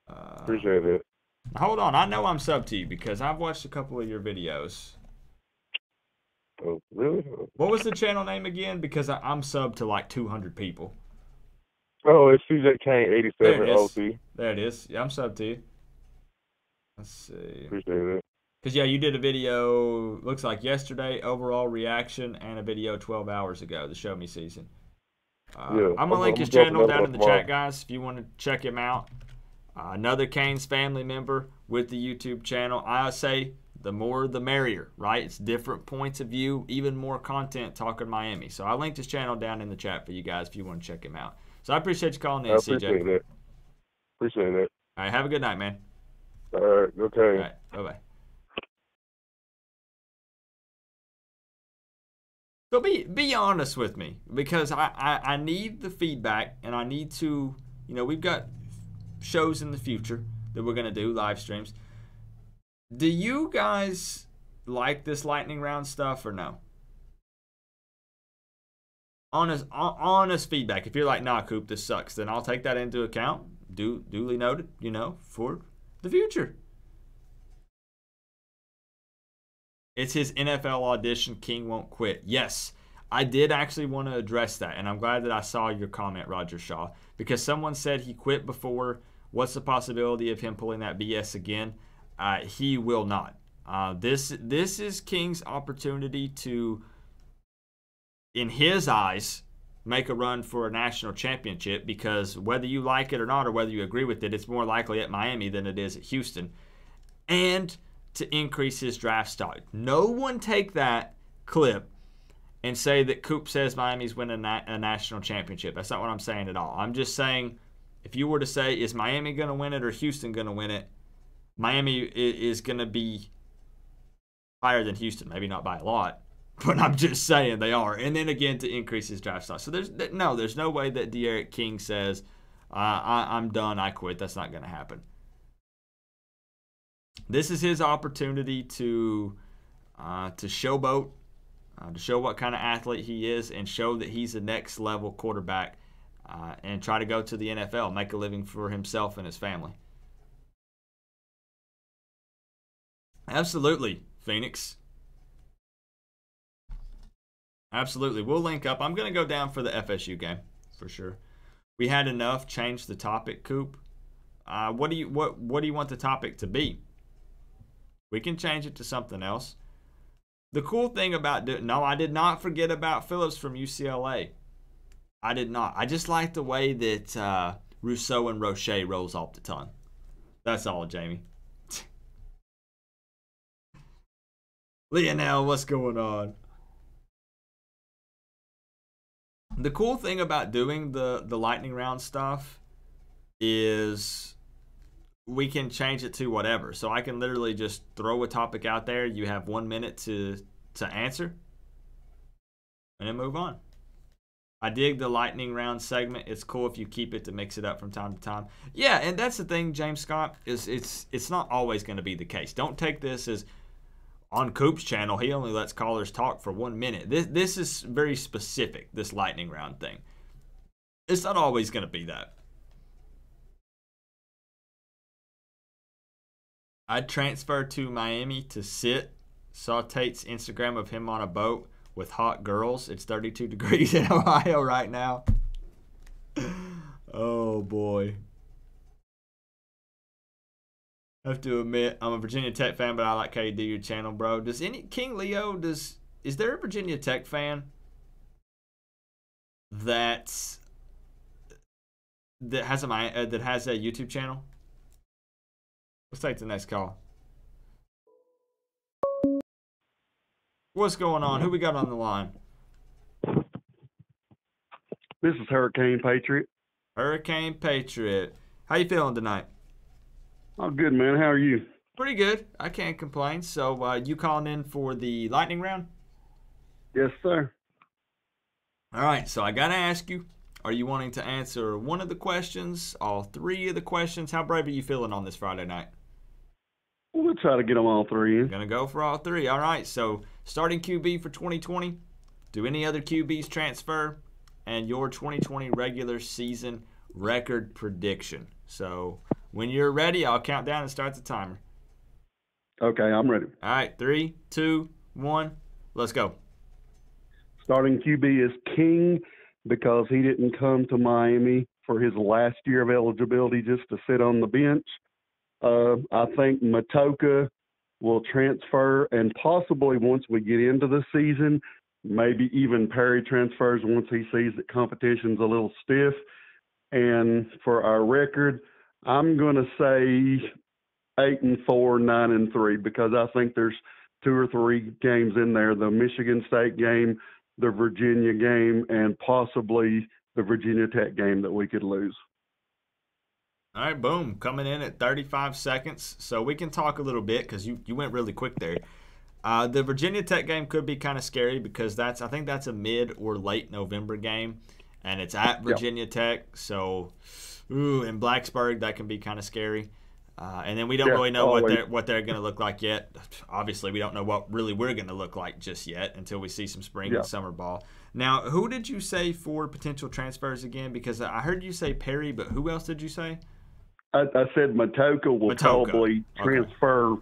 Appreciate it. Hold on. I know I'm sub to you because I've watched a couple of your videos. Oh, really? What was the channel name again? Because I'm sub to like 200 people. Oh, it's CJ Kane 87 OC. There it is. Yeah, I'm sub to you. Let's see. Appreciate it. Because, yeah, you did a video, looks like yesterday, overall reaction, and a video 12 hours ago, the Show Me season. I'm going to link his channel down in the chat, guys, if you want to check him out. Another Canes family member with the YouTube channel. I say the more the merrier, right? It's different points of view, even more content talking Miami. So I linked his channel down in the chat for you guys if you want to check him out. So I appreciate you calling in, CJ. Appreciate it. Appreciate it. All right, have a good night, man. All right, okay. All right, bye-bye. So be honest with me, because I need the feedback, and I need to, we've got shows in the future that we're going to do, live streams. Do you guys like this lightning round stuff or no? Honest feedback. If you're like, nah, Coop, this sucks, then I'll take that into account. Duly noted, for the future. It's his NFL audition. King won't quit. Yes, I did actually want to address that, and I'm glad that I saw your comment, Roger Shaw, because someone said he quit before. What's the possibility of him pulling that BS again? He will not. This is King's opportunity to, in his eyes, make a run for a national championship, because whether you like it or not, or whether you agree with it, it's more likely at Miami than it is at Houston. And to increase his draft stock. No one take that clip and say that Coop says Miami's winning a national championship. That's not what I'm saying at all. I'm just saying, if you were to say, is Miami going to win it or Houston going to win it, Miami is going to be higher than Houston. Maybe not by a lot, but I'm just saying they are. And then again, to increase his draft stock. So there's no way that D'Eriq King says, I'm done, I quit. That's not going to happen. This is his opportunity to showboat, to show what kind of athlete he is, and show that he's a next level quarterback, and try to go to the NFL, make a living for himself and his family. Absolutely, Phoenix. Absolutely. We'll link up. I'm going to go down for the FSU game for sure. We had enough. Change the topic, Coop. What do you want the topic to be? We can change it to something else. The cool thing about no, I did not forget about Phillips from UCLA. I did not. I just like the way that Rousseau and Roche rolls off the tongue. That's all, Jamie. Lionel, what's going on? The cool thing about doing the lightning round stuff is we can change it to whatever. So I can literally just throw a topic out there. You have 1 minute to answer, and then move on. I dig the lightning round segment. It's cool if you keep it to mix it up from time to time. Yeah, and that's the thing, James Scott, is it's not always going to be the case. Don't take this as on Coop's channel, he only lets callers talk for 1 minute. This is very specific, this lightning round thing. It's not always going to be that. I'd transfer to Miami to sit. Saw Tate's Instagram of him on a boat with hot girls. It's 32 degrees in Ohio right now. Oh, boy. I have to admit, I'm a Virginia Tech fan, but I like how you do your channel, bro. Does any King Leo, is there a Virginia Tech fan that has a YouTube channel? Let's take the next call. What's going on? Who we got on the line? This is Hurricane Patriot. Hurricane Patriot. How you feeling tonight? Oh, good, man. How are you? Pretty good. I can't complain. So you calling in for the lightning round? Yes, sir. All right. So I got to ask you, are you wanting to answer one of the questions, all three of the questions? How brave are you feeling on this Friday night? We'll try to get them all three in. Going to go for all three. All right. So starting QB for 2020, do any other QBs transfer? And your 2020 regular season record prediction. So when you're ready, I'll count down and start the timer. Okay, I'm ready. All right, 3, 2, 1, let's go. Starting QB is King because he didn't come to Miami for his last year of eligibility just to sit on the bench. I think Matoka will transfer, and possibly once we get into the season, maybe even Perry transfers once he sees that competition's a little stiff. And for our record, I'm going to say 8-4, 9-3, because I think there's 2 or 3 games in there: the Michigan State game, the Virginia game, and possibly the Virginia Tech game that we could lose. All right, boom. Coming in at 35 seconds. So we can talk a little bit because you went really quick there. The Virginia Tech game could be kind of scary because I think that's a mid or late November game, and it's at Virginia Tech. So, in Blacksburg, that can be kind of scary. And then we don't really know what they're going to look like yet. Obviously, we don't know what really we're going to look like just yet until we see some spring and summer ball. Now, who did you say for potential transfers again? Because I heard you say Perry, but who else did you say? I said Matoka will probably transfer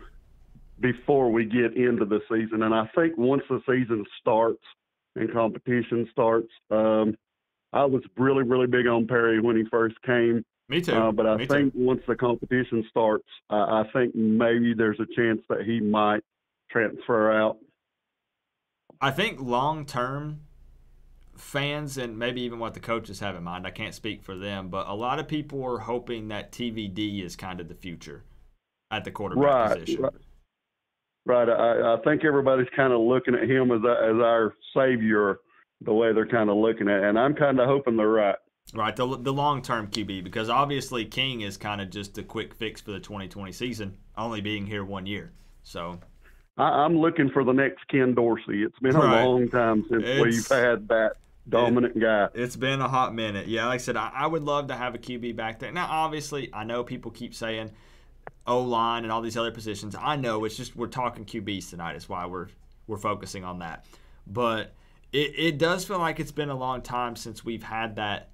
before we get into the season. And I think once the season starts and competition starts, I was really, really big on Perry when he first came. Me too. But I think once the competition starts, I think maybe there's a chance that he might transfer out. I think long-term fans, and maybe even what the coaches have in mind, I can't speak for them, but a lot of people are hoping that TVD is kind of the future at the quarterback position. Right. I think everybody's kind of looking at him as our savior, the way they're kind of looking at it, and I'm kind of hoping they're right. Right, the long-term QB, because obviously King is kind of just a quick fix for the 2020 season, only being here 1 year. So I'm looking for the next Ken Dorsey. It's been a long time since we've had that dominant guy. It's been a hot minute. Yeah, like I said, I would love to have a QB back there. Now, obviously, I know people keep saying O-line and all these other positions. I know it's just we're talking QBs tonight. That's why we're focusing on that. But it does feel like it's been a long time since we've had that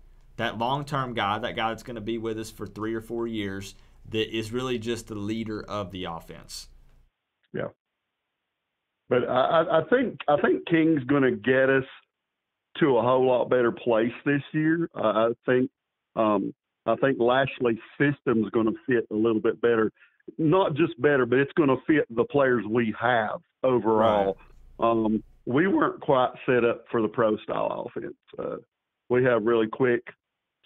long-term guy, that guy that's going to be with us for 3 or 4 years, that is really just the leader of the offense. Yeah. But I think King's going to get us to a whole lot better place this year. I think Lashley's system's going to fit a little bit better. Not just better, but it's going to fit the players we have overall. Right. We weren't quite set up for the pro-style offense. We have really quick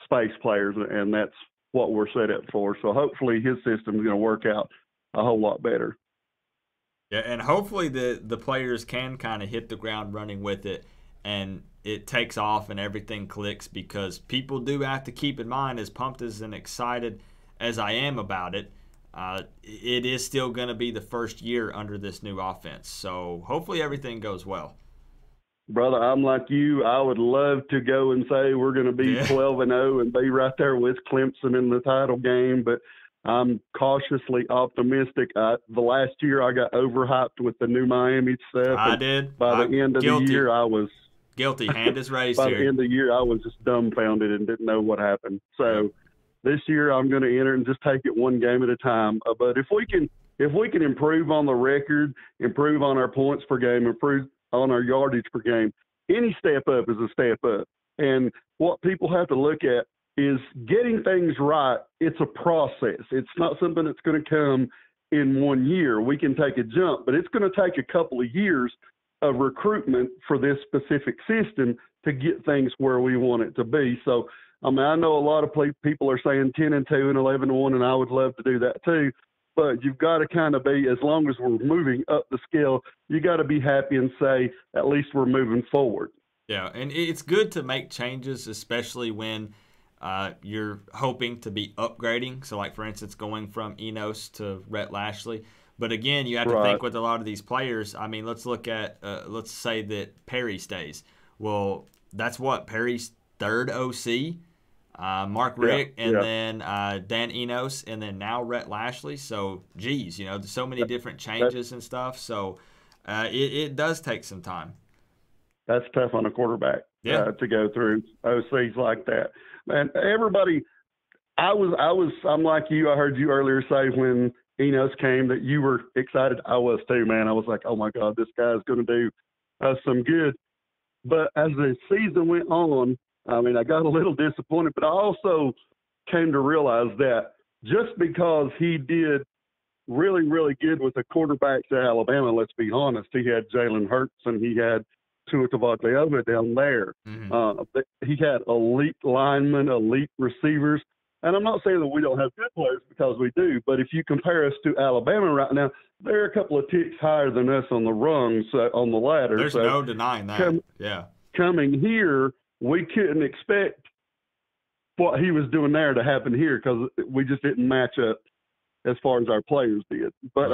space players, and that's what we're set up for. So hopefully his system's going to work out a whole lot better. Yeah, and hopefully the players can kind of hit the ground running with it, and it takes off and everything clicks, because people do have to keep in mind, as pumped as and excited as I am about it, it is still going to be the first year under this new offense. So hopefully everything goes well. Brother, I'm like you. I would love to go and say we're going to be 12-0 and be right there with Clemson in the title game, but I'm cautiously optimistic. The last year I got overhyped with the new Miami stuff. I did. By the end of the year, I was guilty. Hand is raised by here. the end of the year, I was just dumbfounded and didn't know what happened. So this year I'm going to enter and just take it one game at a time. But if we can if we can improve on the record, improve on our points per game, improve on our yardage per game, any step up is a step up. And what people have to look at is getting things right. It's a process. It's not something that's going to come in 1 year. We can take a jump, but it's going to take a couple of years of recruitment for this specific system to get things where we want it to be. So, I mean, I know a lot of people are saying 10-2 and 11-1, and I would love to do that too. But you've got to kind of be, as long as we're moving up the scale, you got to be happy and say, at least we're moving forward. Yeah, and it's good to make changes, especially when you're hoping to be upgrading. So, like, for instance, going from Enos to Rhett Lashley. But, again, you have to think with a lot of these players. I mean, let's look at, let's say that Perry stays. Well, that's what, Perry's third OC? Mark Richt, and then Dan Enos, and then now Rhett Lashley. So, geez, you know, there's so many different changes and stuff. So, it does take some time. That's tough on a quarterback to go through OCs like that. Man, everybody, I'm like you. I heard you earlier say when Enos came that you were excited. I was too, man. I was like, oh my God, this guy's going to do some good. But as the season went on, I mean, I got a little disappointed, but I also came to realize that just because he did really, really good with the quarterbacks at Alabama, let's be honest, he had Jalen Hurts and he had Tua Tagovailoa down there. He had elite linemen, elite receivers. And I'm not saying that we don't have good players, because we do, but if you compare us to Alabama right now, they're a couple of ticks higher than us on the rungs, on the ladder. There's no denying that. Coming here, we couldn't expect what he was doing there to happen here, because we just didn't match up as far as our players did. But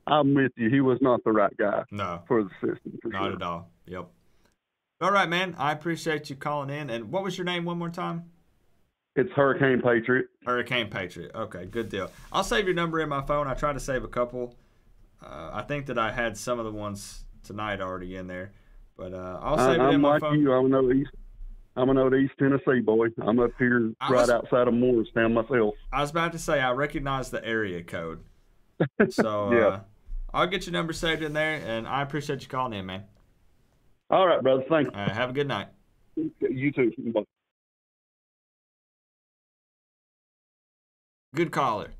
I'm with you. He was not the right guy for the system. Not at all. Yep. All right, man. I appreciate you calling in. And what was your name one more time? It's Hurricane Patriot. Hurricane Patriot. Okay, good deal. I'll save your number in my phone. I tried to save a couple. I think that I had some of the ones tonight already in there. But I'll save it in my phone. I'm an East Tennessee boy. I'm up here outside of Morristown myself. I was about to say, I recognize the area code. So I'll get your number saved in there, and I appreciate you calling in, man. All right, brother. Thanks. All right, have a good night. You too. Bye. Good caller.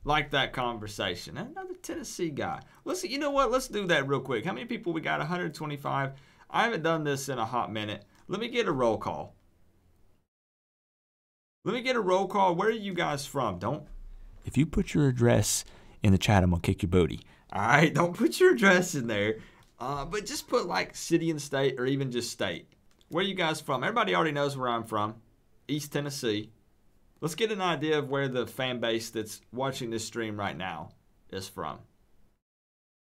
Like that conversation. Another Tennessee guy. Listen, you know what? Let's do that real quick. How many people we got? 125. I haven't done this in a hot minute. Let me get a roll call. Where are you guys from? If you put your address in the chat, I'm going to kick your booty. All right? Don't put your address in there. But just put like city and state, or even just state. Where are you guys from? Everybody already knows where I'm from. East Tennessee. Let's get an idea of where the fan base that's watching this stream right now is from.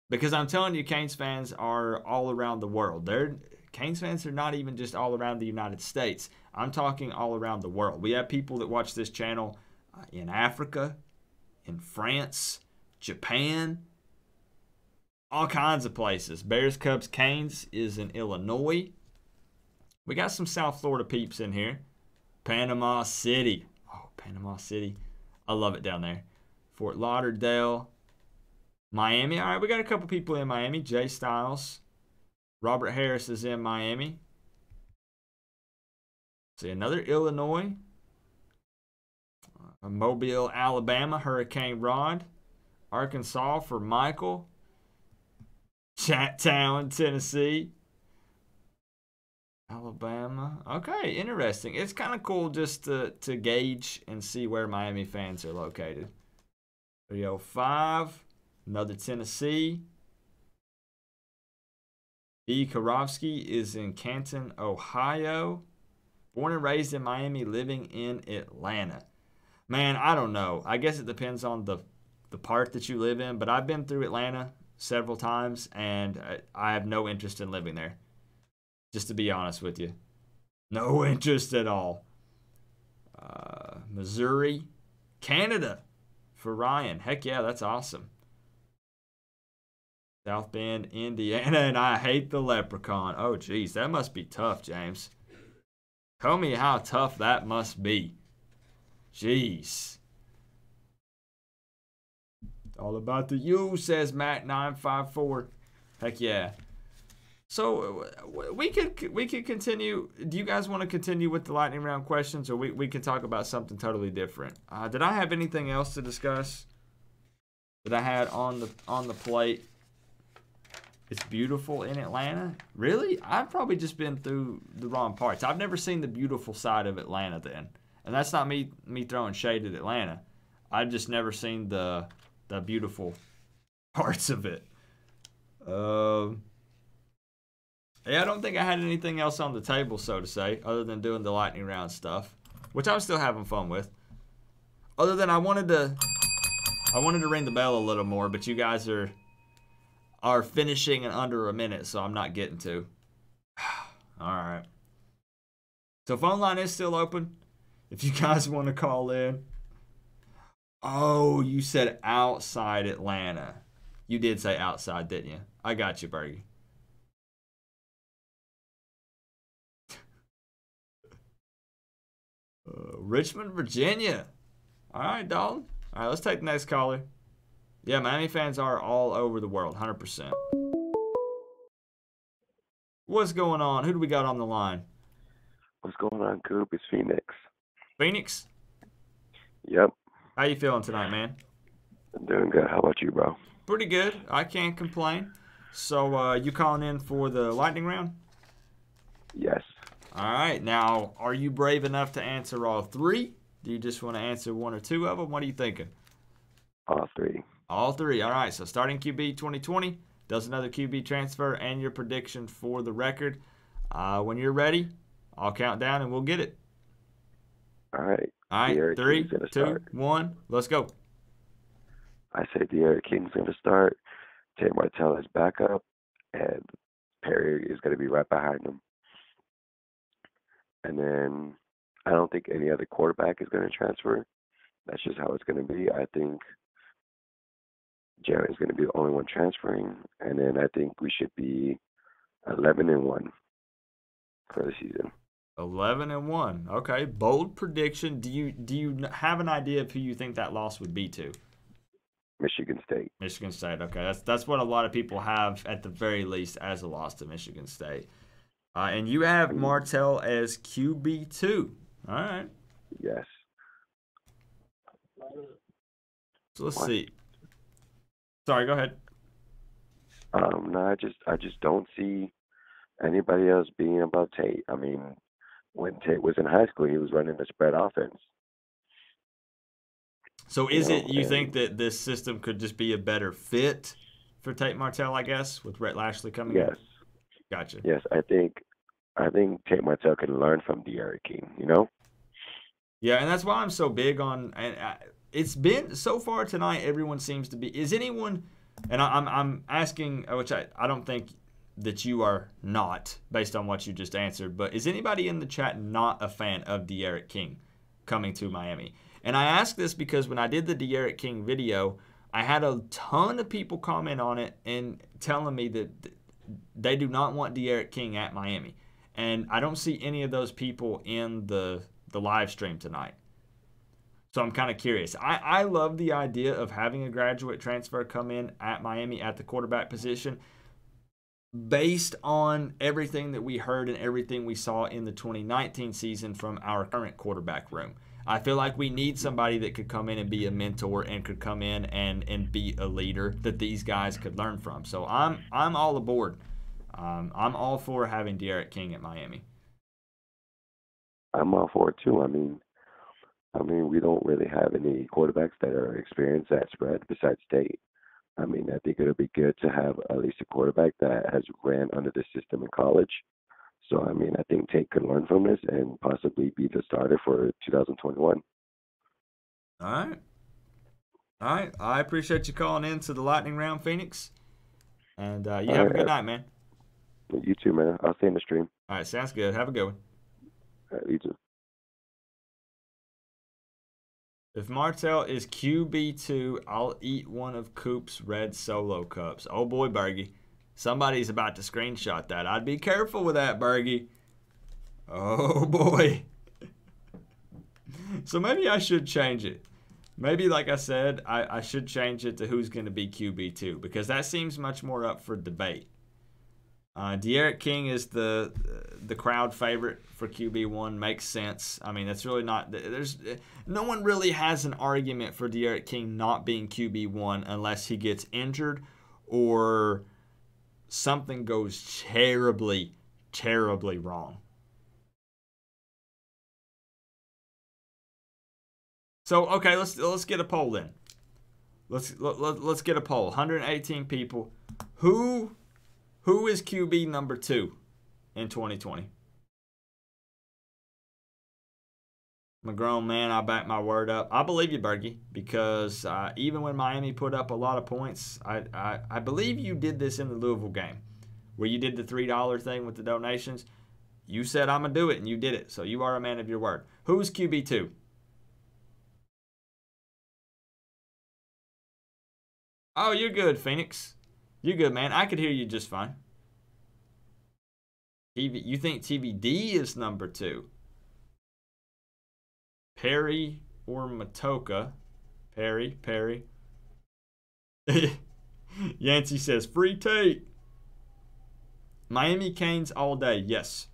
Because I'm telling you, Canes fans are all around the world. Canes fans are not even just all around the United States. I'm talking all around the world. We have people that watch this channel in Africa, in France, Japan, all kinds of places. Bears, Cubs, Canes is in Illinois. We got some South Florida peeps in here. Panama City. Oh, Panama City. I love it down there. Fort Lauderdale. Miami. All right, we got a couple people in Miami. Jay Styles. Robert Harris is in Miami. See, another Illinois. Mobile, Alabama. Hurricane Rod. Arkansas for Michael. Chattown, Tennessee. Alabama. Okay, interesting. It's kind of cool just to gauge and see where Miami fans are located. 305. Another Tennessee. B. Karofsky is in Canton, Ohio. Born and raised in Miami, living in Atlanta. Man, I don't know. I guess it depends on the part that you live in, but I've been through Atlanta several times, and I have no interest in living there. Just to be honest with you. No interest at all. Missouri. Canada for Ryan. Heck yeah, that's awesome. South Bend, Indiana, and I hate the leprechaun. Oh, geez, that must be tough, James. Tell me how tough that must be. Jeez. All about the U, says Matt954. Heck yeah. So we could continue. Do you guys want to continue with the lightning round questions, or we can talk about something totally different? Did I have anything else to discuss that I had on the plate? It's beautiful in Atlanta. Really? I've probably just been through the wrong parts. I've never seen the beautiful side of Atlanta then. And that's not me throwing shade at Atlanta. I've just never seen the beautiful parts of it. Yeah, I don't think I had anything else on the table, so to say, other than doing the lightning round stuff, which I'm still having fun with. Other than I wanted to ring the bell a little more, but you guys are finishing in under a minute, so I'm not getting to. All right. So phone line is still open if you guys want to call in. Oh, you said outside Atlanta. You did say outside, didn't you? I got you, Bergie. Richmond, Virginia. All right, Dalton. All right, let's take the next caller. Yeah, Miami fans are all over the world, 100%. What's going on? Who do we got on the line? What's going on, Coop? It's Phoenix. Phoenix? Yep. How you feeling tonight, man? I'm doing good. How about you, bro? Pretty good. I can't complain. So, you calling in for the lightning round? Yes. All right. Now, are you brave enough to answer all three? Do you just want to answer one or two of them? What are you thinking? All three. All three. All right. So, starting QB 2020, does another QB transfer, and your prediction for the record. When you're ready, I'll count down and we'll get it. All right. All right. De'Aaron 3, King's gonna 2, start. 1. Let's go. I say De'Aaron King's going to start. Tate Martell is backup, and Perry is going to be right behind him. And then I don't think any other quarterback is going to transfer. That's just how it's going to be. I think Jared is going to be the only one transferring, and then I think we should be 11-1 for the season. 11-1. Okay, bold prediction. Do you have an idea of who you think that loss would be to? Michigan State. Michigan State. Okay, that's what a lot of people have at the very least as a loss to Michigan State. And you have Martell as QB2. All right. Yes. So let's see. Sorry, go ahead. No, I just don't see anybody else being above Tate. I mean, when Tate was in high school, he was running a spread offense. So you think that this system could just be a better fit for Tate Martell, I guess, with Rhett Lashley coming in? Yes. Gotcha. Yes, I think Tate Martell can learn from De'Aaron King, you know? Yeah, and that's why I'm so big on it's been so far tonight, everyone seems to be. Is anyone, and I'm asking, which I don't think that you are not, based on what you just answered, but is anybody in the chat not a fan of De'Aaron King coming to Miami? And I ask this because when I did the De'Aaron King video, I had a ton of people comment on it and telling me that they do not want De'Aaron King at Miami. And I don't see any of those people in the live stream tonight. So I'm kind of curious. I love the idea of having a graduate transfer come in at Miami at the quarterback position based on everything that we heard and everything we saw in the 2019 season from our current quarterback room. I feel like we need somebody that could come in and be a mentor and could come in and be a leader that these guys could learn from. So I'm all aboard. I'm all for having De'Aaron King at Miami. I'm all for it too. I mean, we don't really have any quarterbacks that are experienced at spread besides Tate. I mean, I think it'll be good to have at least a quarterback that has ran under the system in college. So, I mean, I think Tate could learn from this and possibly be the starter for 2021. All right. I appreciate you calling in to the lightning round, Phoenix. And you have a good night, man. You too, man. I'll stay in the stream. All right, sounds good. Have a good one. All right, you too. If Martell is QB2, I'll eat one of Coop's red solo cups. Oh boy, Bergie. Somebody's about to screenshot that. I'd be careful with that, Bergie. Oh boy. So maybe I should change it. Maybe, like I said, I should change it to who's going to be QB2 because that seems much more up for debate. De'Aaron King is the crowd favorite for QB1. Makes sense. I mean, that's really not. No one really has an argument for De'Aaron King not being QB1 unless he gets injured or something goes terribly, terribly wrong. So okay, let's get a poll then. Let's get a poll. 118 people. Who is QB number 2 in 2020? I'm a grown man. I back my word up. I believe you, Bergie, because even when Miami put up a lot of points, I believe you did this in the Louisville game where you did the $3 thing with the donations. You said, I'm going to do it, and you did it. So you are a man of your word. Who is QB2? Oh, you're good, Phoenix. You're good, man. I could hear you just fine. You think TVD is number 2? Perry or Matoka? Perry. Yancey says, free Tate. Miami Canes all day. Yes.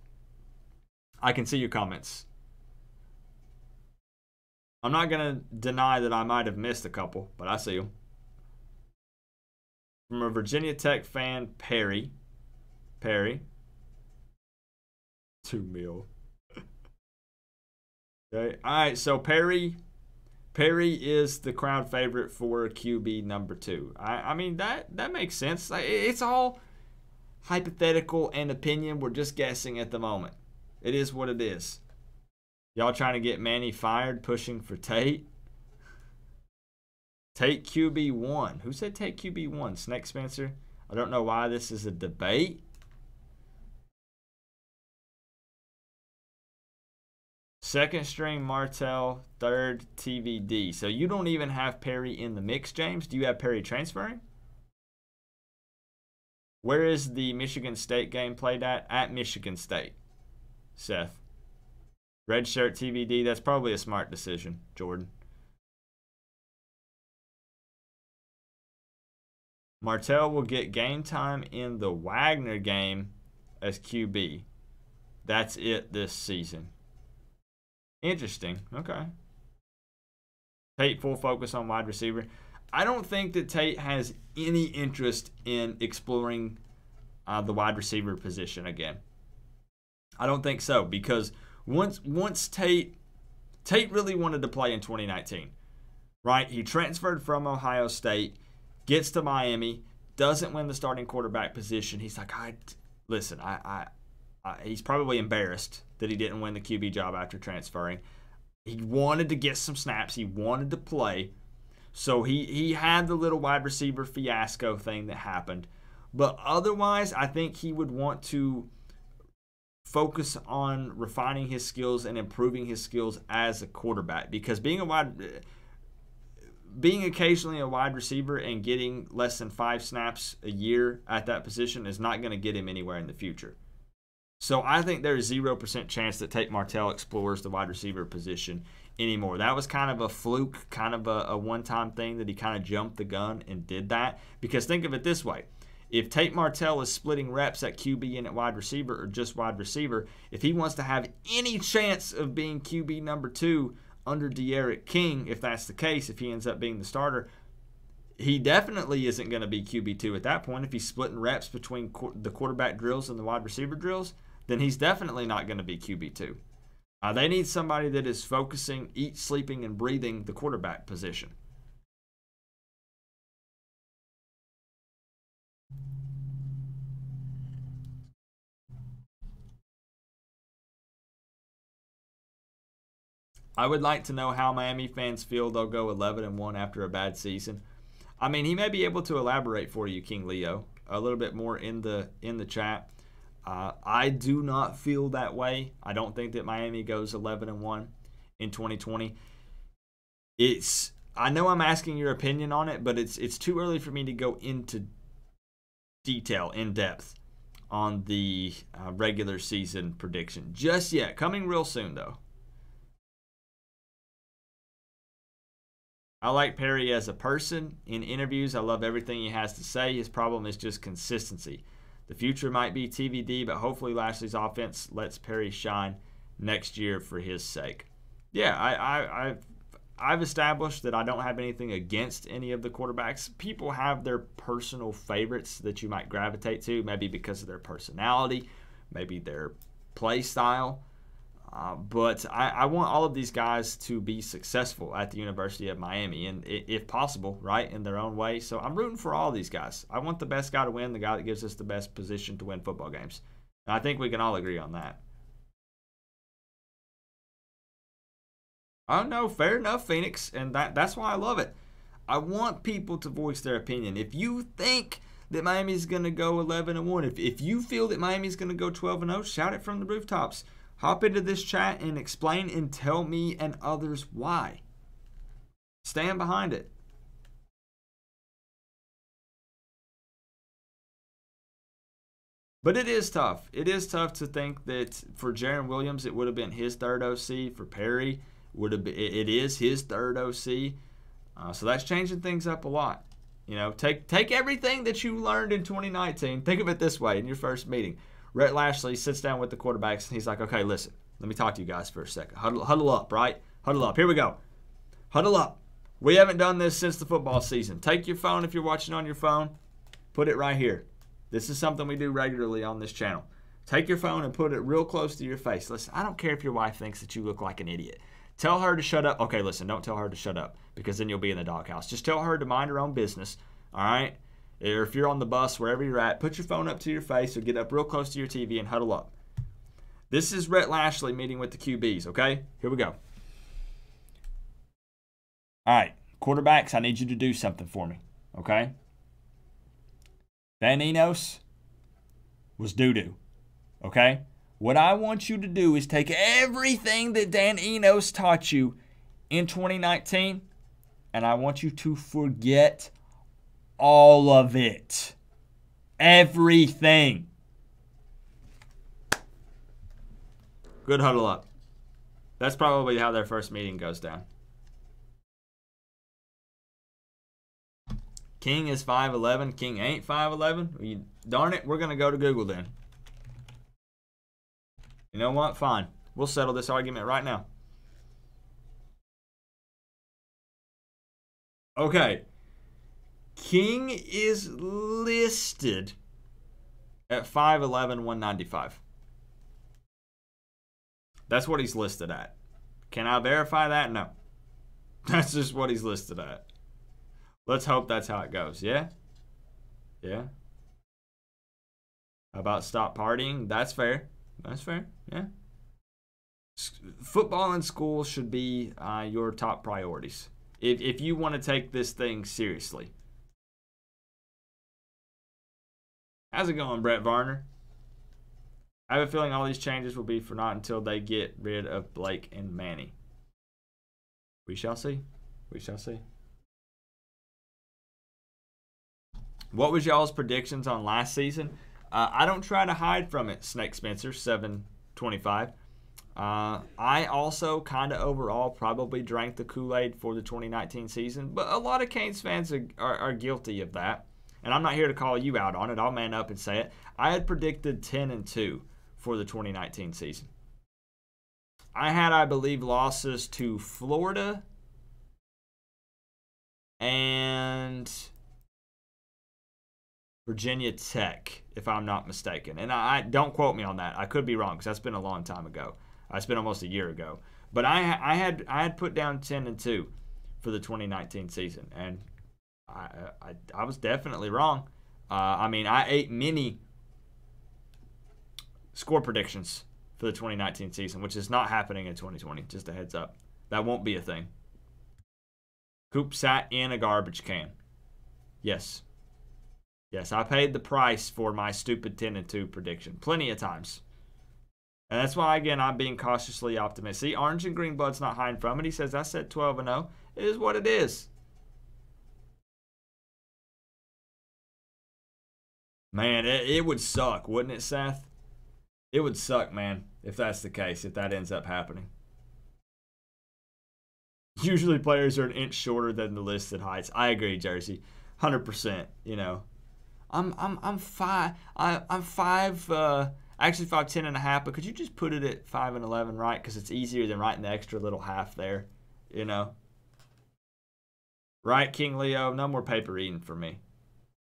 I can see your comments. I'm not going to deny that I might have missed a couple, but I see them. From a Virginia Tech fan, Perry. 2 mil. Okay. All right. So Perry is the crowd favorite for QB number 2. I mean that makes sense. It's all hypothetical and opinion. We're just guessing at the moment. It is what it is. Y'all trying to get Manny fired, pushing for Tate. Tate QB1. Who said Tate QB1? Snake Spencer? I don't know why this is a debate. Second string Martell, third TVD. So you don't even have Perry in the mix, James? Do you have Perry transferring? Where is the Michigan State game played at? At Michigan State. Seth. Red shirt TVD. That's probably a smart decision, Jordan. Martell will get game time in the Wagner game as QB. That's it this season. Interesting. Okay. Tate full focus on wide receiver. I don't think that Tate has any interest in exploring the wide receiver position again. I don't think so because once Tate really wanted to play in 2019, right? He transferred from Ohio State. Gets to Miami, doesn't win the starting quarterback position. He's like, listen, he's probably embarrassed that he didn't win the QB job after transferring. He wanted to get some snaps. He wanted to play. So he had the little wide receiver fiasco thing that happened. But otherwise, I think he would want to focus on refining his skills and improving his skills as a quarterback because being occasionally a wide receiver and getting less than 5 snaps a year at that position is not going to get him anywhere in the future. So I think there's 0% chance that Tate Martell explores the wide receiver position anymore. That was kind of a fluke, kind of a one-time thing that he kind of jumped the gun and did that. Because think of it this way. If Tate Martell is splitting reps at QB and at wide receiver or just wide receiver, if he wants to have any chance of being QB number 2 under De'Aaron King, if that's the case, if he ends up being the starter, he definitely isn't going to be QB2 at that point. If he's splitting reps between the quarterback drills and the wide receiver drills, then he's definitely not going to be QB2. They need somebody that is focusing, sleeping, and breathing the quarterback position. I would like to know how Miami fans feel they'll go 11-1 after a bad season. I mean, he may be able to elaborate for you, King Leo, a little bit more in the chat. I do not feel that way. I don't think that Miami goes 11-1 in 2020. I know I'm asking your opinion on it, but it's too early for me to go into detail, in depth, on the regular season prediction just yet. Coming real soon, though. I like Perry as a person. In interviews, I love everything he has to say. His problem is just consistency. The future might be TBD, but hopefully Lashley's offense lets Perry shine next year for his sake. Yeah, I've established that I don't have anything against any of the quarterbacks. People have their personal favorites that you might gravitate to, maybe because of their personality, maybe their play style. But I want all of these guys to be successful at the University of Miami, and if possible, right, in their own way. So I'm rooting for all these guys. I want the best guy to win, the guy that gives us the best position to win football games. And I think we can all agree on that. Oh, no, fair enough, Phoenix, and that's why I love it. I want people to voice their opinion. If you think that Miami's going to go 11-1, if you feel that Miami's going to go 12-0, shout it from the rooftops. Hop into this chat and explain and tell me and others why. Stand behind it. But it is tough. It is tough to think that for Jarren Williams, it would have been his third OC. For Perry, it is his third OC. So that's changing things up a lot. You know, take everything that you learned in 2019. Think of it this way in your first meeting. Rhett Lashley sits down with the quarterbacks, and he's like, okay, listen, let me talk to you guys for a second. Huddle up, right? Huddle up. Here we go. Huddle up. We haven't done this since the football season. Take your phone if you're watching on your phone. Put it right here. This is something we do regularly on this channel. Take your phone and put it real close to your face. Listen, I don't care if your wife thinks that you look like an idiot. Tell her to shut up. Okay, listen, don't tell her to shut up because then you'll be in the doghouse. Just tell her to mind her own business, all right? Or if you're on the bus, wherever you're at, put your phone up to your face or get up real close to your TV and huddle up. This is Rhett Lashley meeting with the QBs, okay? Here we go. All right, quarterbacks, I need you to do something for me, okay? Dan Enos was doo-doo, okay? What I want you to do is take everything that Dan Enos taught you in 2019, and I want you to forget all of it. Everything. Good huddle up. That's probably how their first meeting goes down. King is 5'11". King ain't 5'11". Darn it, we're going to go to Google then. You know what? Fine. We'll settle this argument right now. Okay. King is listed at 5'11", 195. That's what he's listed at. Can I verify that? No. That's just what he's listed at. Let's hope that's how it goes. Yeah? Yeah? How about stop partying? That's fair. That's fair. Yeah. Football and school should be your top priorities. If you want to take this thing seriously. How's it going, Brett Varner? I have a feeling all these changes will be for not until they get rid of Blake and Manny. We shall see. We shall see. What was y'all's predictions on last season? I don't try to hide from it, Snake Spencer, 725. I also kind of overall probably drank the Kool-Aid for the 2019 season, but a lot of Canes fans are guilty of that. And I'm not here to call you out on it. I'll man up and say it. I had predicted 10-2 for the 2019 season. I had, I believe, losses to Florida and Virginia Tech, if I'm not mistaken. And I don't quote me on that. I could be wrong because that's been a long time ago. It's been almost a year ago. But I had put down 10-2 for the 2019 season, and I was definitely wrong. I mean, I ate many score predictions for the 2019 season, which is not happening in 2020. Just a heads up. That won't be a thing. Coop sat in a garbage can. Yes. Yes, I paid the price for my stupid 10-2 prediction plenty of times. And that's why, again, I'm being cautiously optimistic. See, Orange and Green Blood's not hiding from it. He says, I said 12-0. It is what it is. Man, it would suck, wouldn't it, Seth? It would suck, man, if that's the case, if that ends up happening. Usually players are an inch shorter than the listed heights. I agree, Jersey. 100%. You know, I'm 5. I'm 5. Actually 5'10" and a half. But could you just put it at 5'11", right? Because it's easier than writing the extra little half there. You know. Right, King Leo. No more paper reading for me.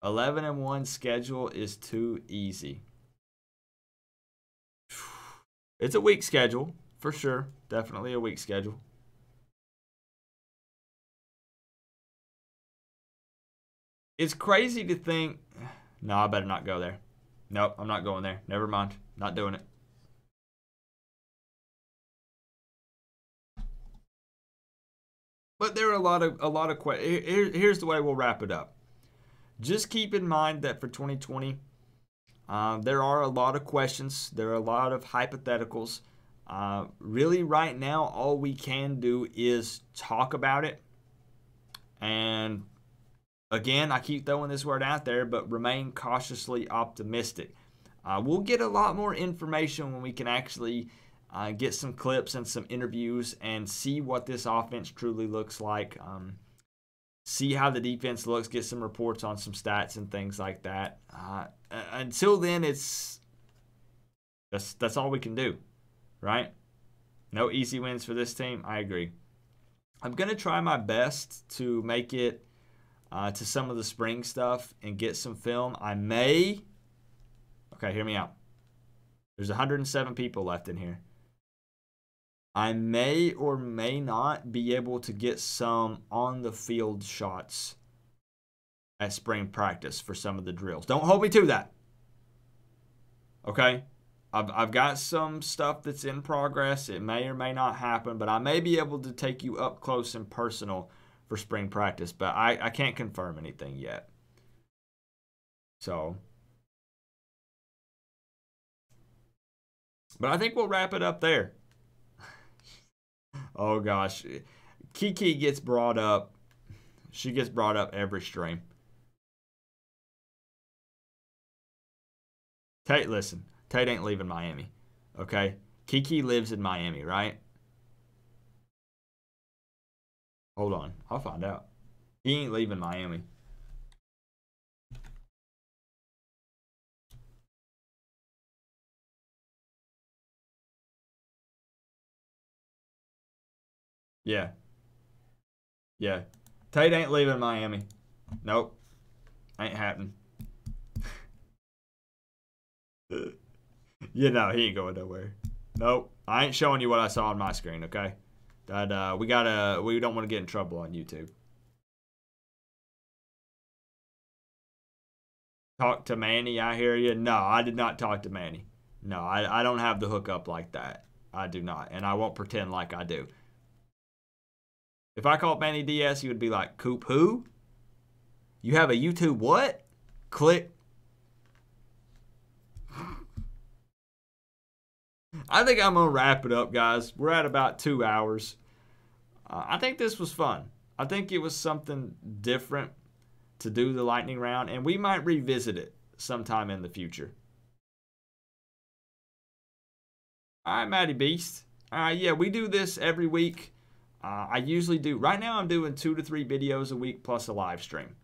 11-1 schedule is too easy. It's a weak schedule for sure. Definitely a weak schedule. It's crazy to think. No, I better not go there. Nope, I'm not going there. Never mind. Not doing it. But there are a lot of questions. Here's the way we'll wrap it up. Just keep in mind that for 2020, there are a lot of questions. There are a lot of hypotheticals. Really, right now, all we can do is talk about it. And again, I keep throwing this word out there, but remain cautiously optimistic. We'll get a lot more information when we can actually get some clips and some interviews and see what this offense truly looks like. See how the defense looks, get some reports on some stats and things like that. Until then, that's all we can do, right? No easy wins for this team. I agree. I'm going to try my best to make it to some of the spring stuff and get some film. I may... Okay, hear me out. There's 107 people left in here. I may or may not be able to get some on-the-field shots at spring practice for some of the drills. Don't hold me to that. Okay? I've got some stuff that's in progress. It may or may not happen, but I may be able to take you up close and personal for spring practice, but I can't confirm anything yet. So, but I think we'll wrap it up there. Oh gosh, Kiki gets brought up. She gets brought up every stream. Tate, listen, Tate ain't leaving Miami, okay? Kiki lives in Miami, right? Hold on, I'll find out. He ain't leaving Miami. Yeah. Yeah. Tate ain't leaving Miami. Nope. Ain't happening. You know, he ain't going nowhere. Nope. I ain't showing you what I saw on my screen, okay? That we don't want to get in trouble on YouTube. Talk to Manny, I hear you. No, I did not talk to Manny. No, I don't have the hookup like that. I do not. And I won't pretend like I do. If I called Manny Diaz, he would be like, Coop who? You have a YouTube what? Click. I think I'm going to wrap it up, guys. We're at about 2 hours. I think this was fun. I think it was something different to do the lightning round, and we might revisit it sometime in the future. All right, Matty Beast. Yeah, we do this every week. I usually do. Right now, I'm doing 2 to 3 videos a week plus a live stream.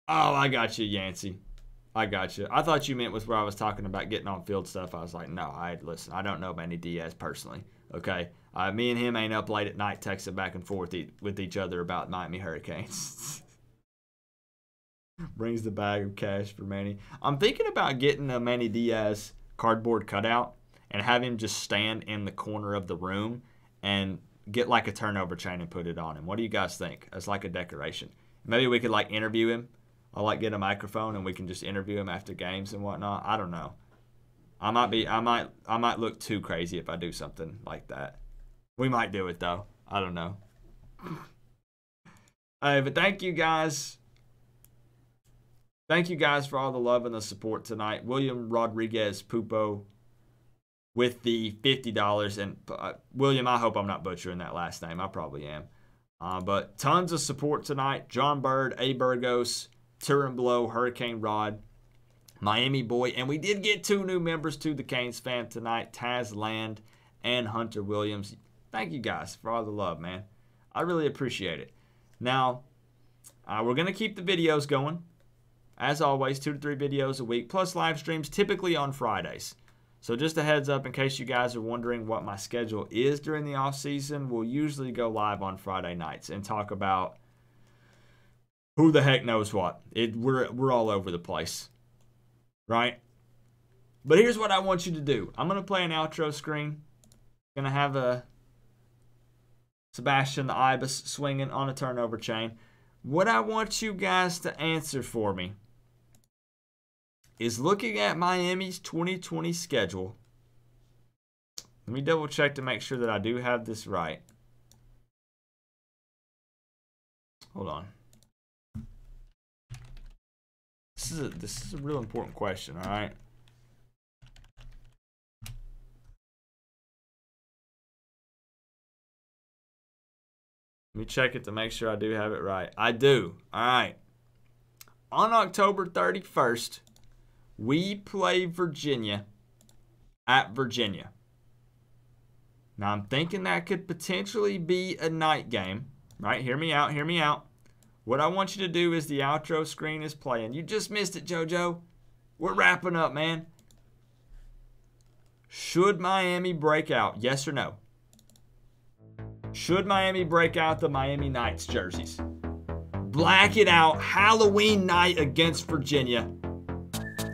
Oh, I got you, Yancey. I got you. I thought you meant was where I was talking about getting on field stuff. I was like, no, listen, I don't know Manny Diaz personally. Okay, me and him ain't up late at night texting back and forth with each other about Miami Hurricanes. Brings the bag of cash for Manny. I'm thinking about getting a Manny Diaz cardboard cutout and have him just stand in the corner of the room and get like a turnover chain and put it on him. What do you guys think? As like a decoration. Maybe we could like interview him. I'll like get a microphone and we can just interview him after games and whatnot. I don't know. I might look too crazy if I do something like that. We might do it though. I don't know. But thank you guys. Thank you guys for all the love and the support tonight. William Rodriguez Pupo with the $50. And William, I hope I'm not butchering that last name. I probably am. But tons of support tonight. John Bird, A. Burgos, Turin Blow, Hurricane Rod, Miami Boy. And we did get 2 new members to the Canes fam tonight, Taz Land and Hunter Williams. Thank you guys for all the love, man. I really appreciate it. Now, we're going to keep the videos going. As always, 2 to 3 videos a week, plus live streams, typically on Fridays. So just a heads up in case you guys are wondering what my schedule is during the off season. We'll usually go live on Friday nights and talk about who the heck knows what. We're all over the place, right? But here's what I want you to do. I'm going to play an outro screen. Going to have a Sebastian the Ibis swinging on a turnover chain. What I want you guys to answer for me is looking at Miami's 2020 schedule. Let me double check to make sure that I do have this right. Hold on. This is a real important question, all right? Let me check it to make sure I do have it right. I do. All right. On October 31st, we play Virginia at Virginia. Now, I'm thinking that could potentially be a night game, right? Hear me out. Hear me out. What I want you to do is the outro screen is playing. You just missed it, JoJo. We're wrapping up, man. Should Miami break out? Yes or no? Should Miami break out the Miami Knights jerseys? Black it out. Halloween night against Virginia.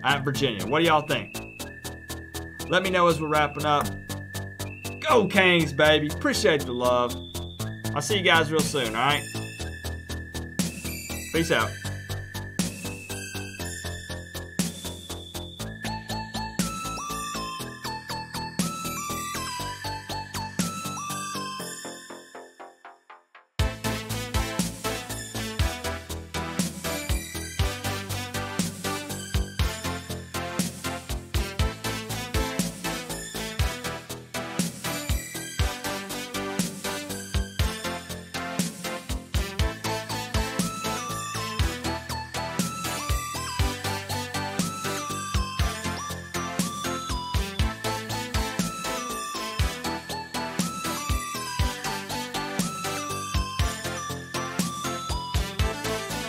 At Virginia. What do y'all think? Let me know as we're wrapping up. Go Kings, baby. Appreciate the love. I'll see you guys real soon, all right? Peace out.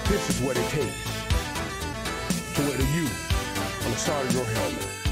This is what it takes to wear the U on the side of your helmet.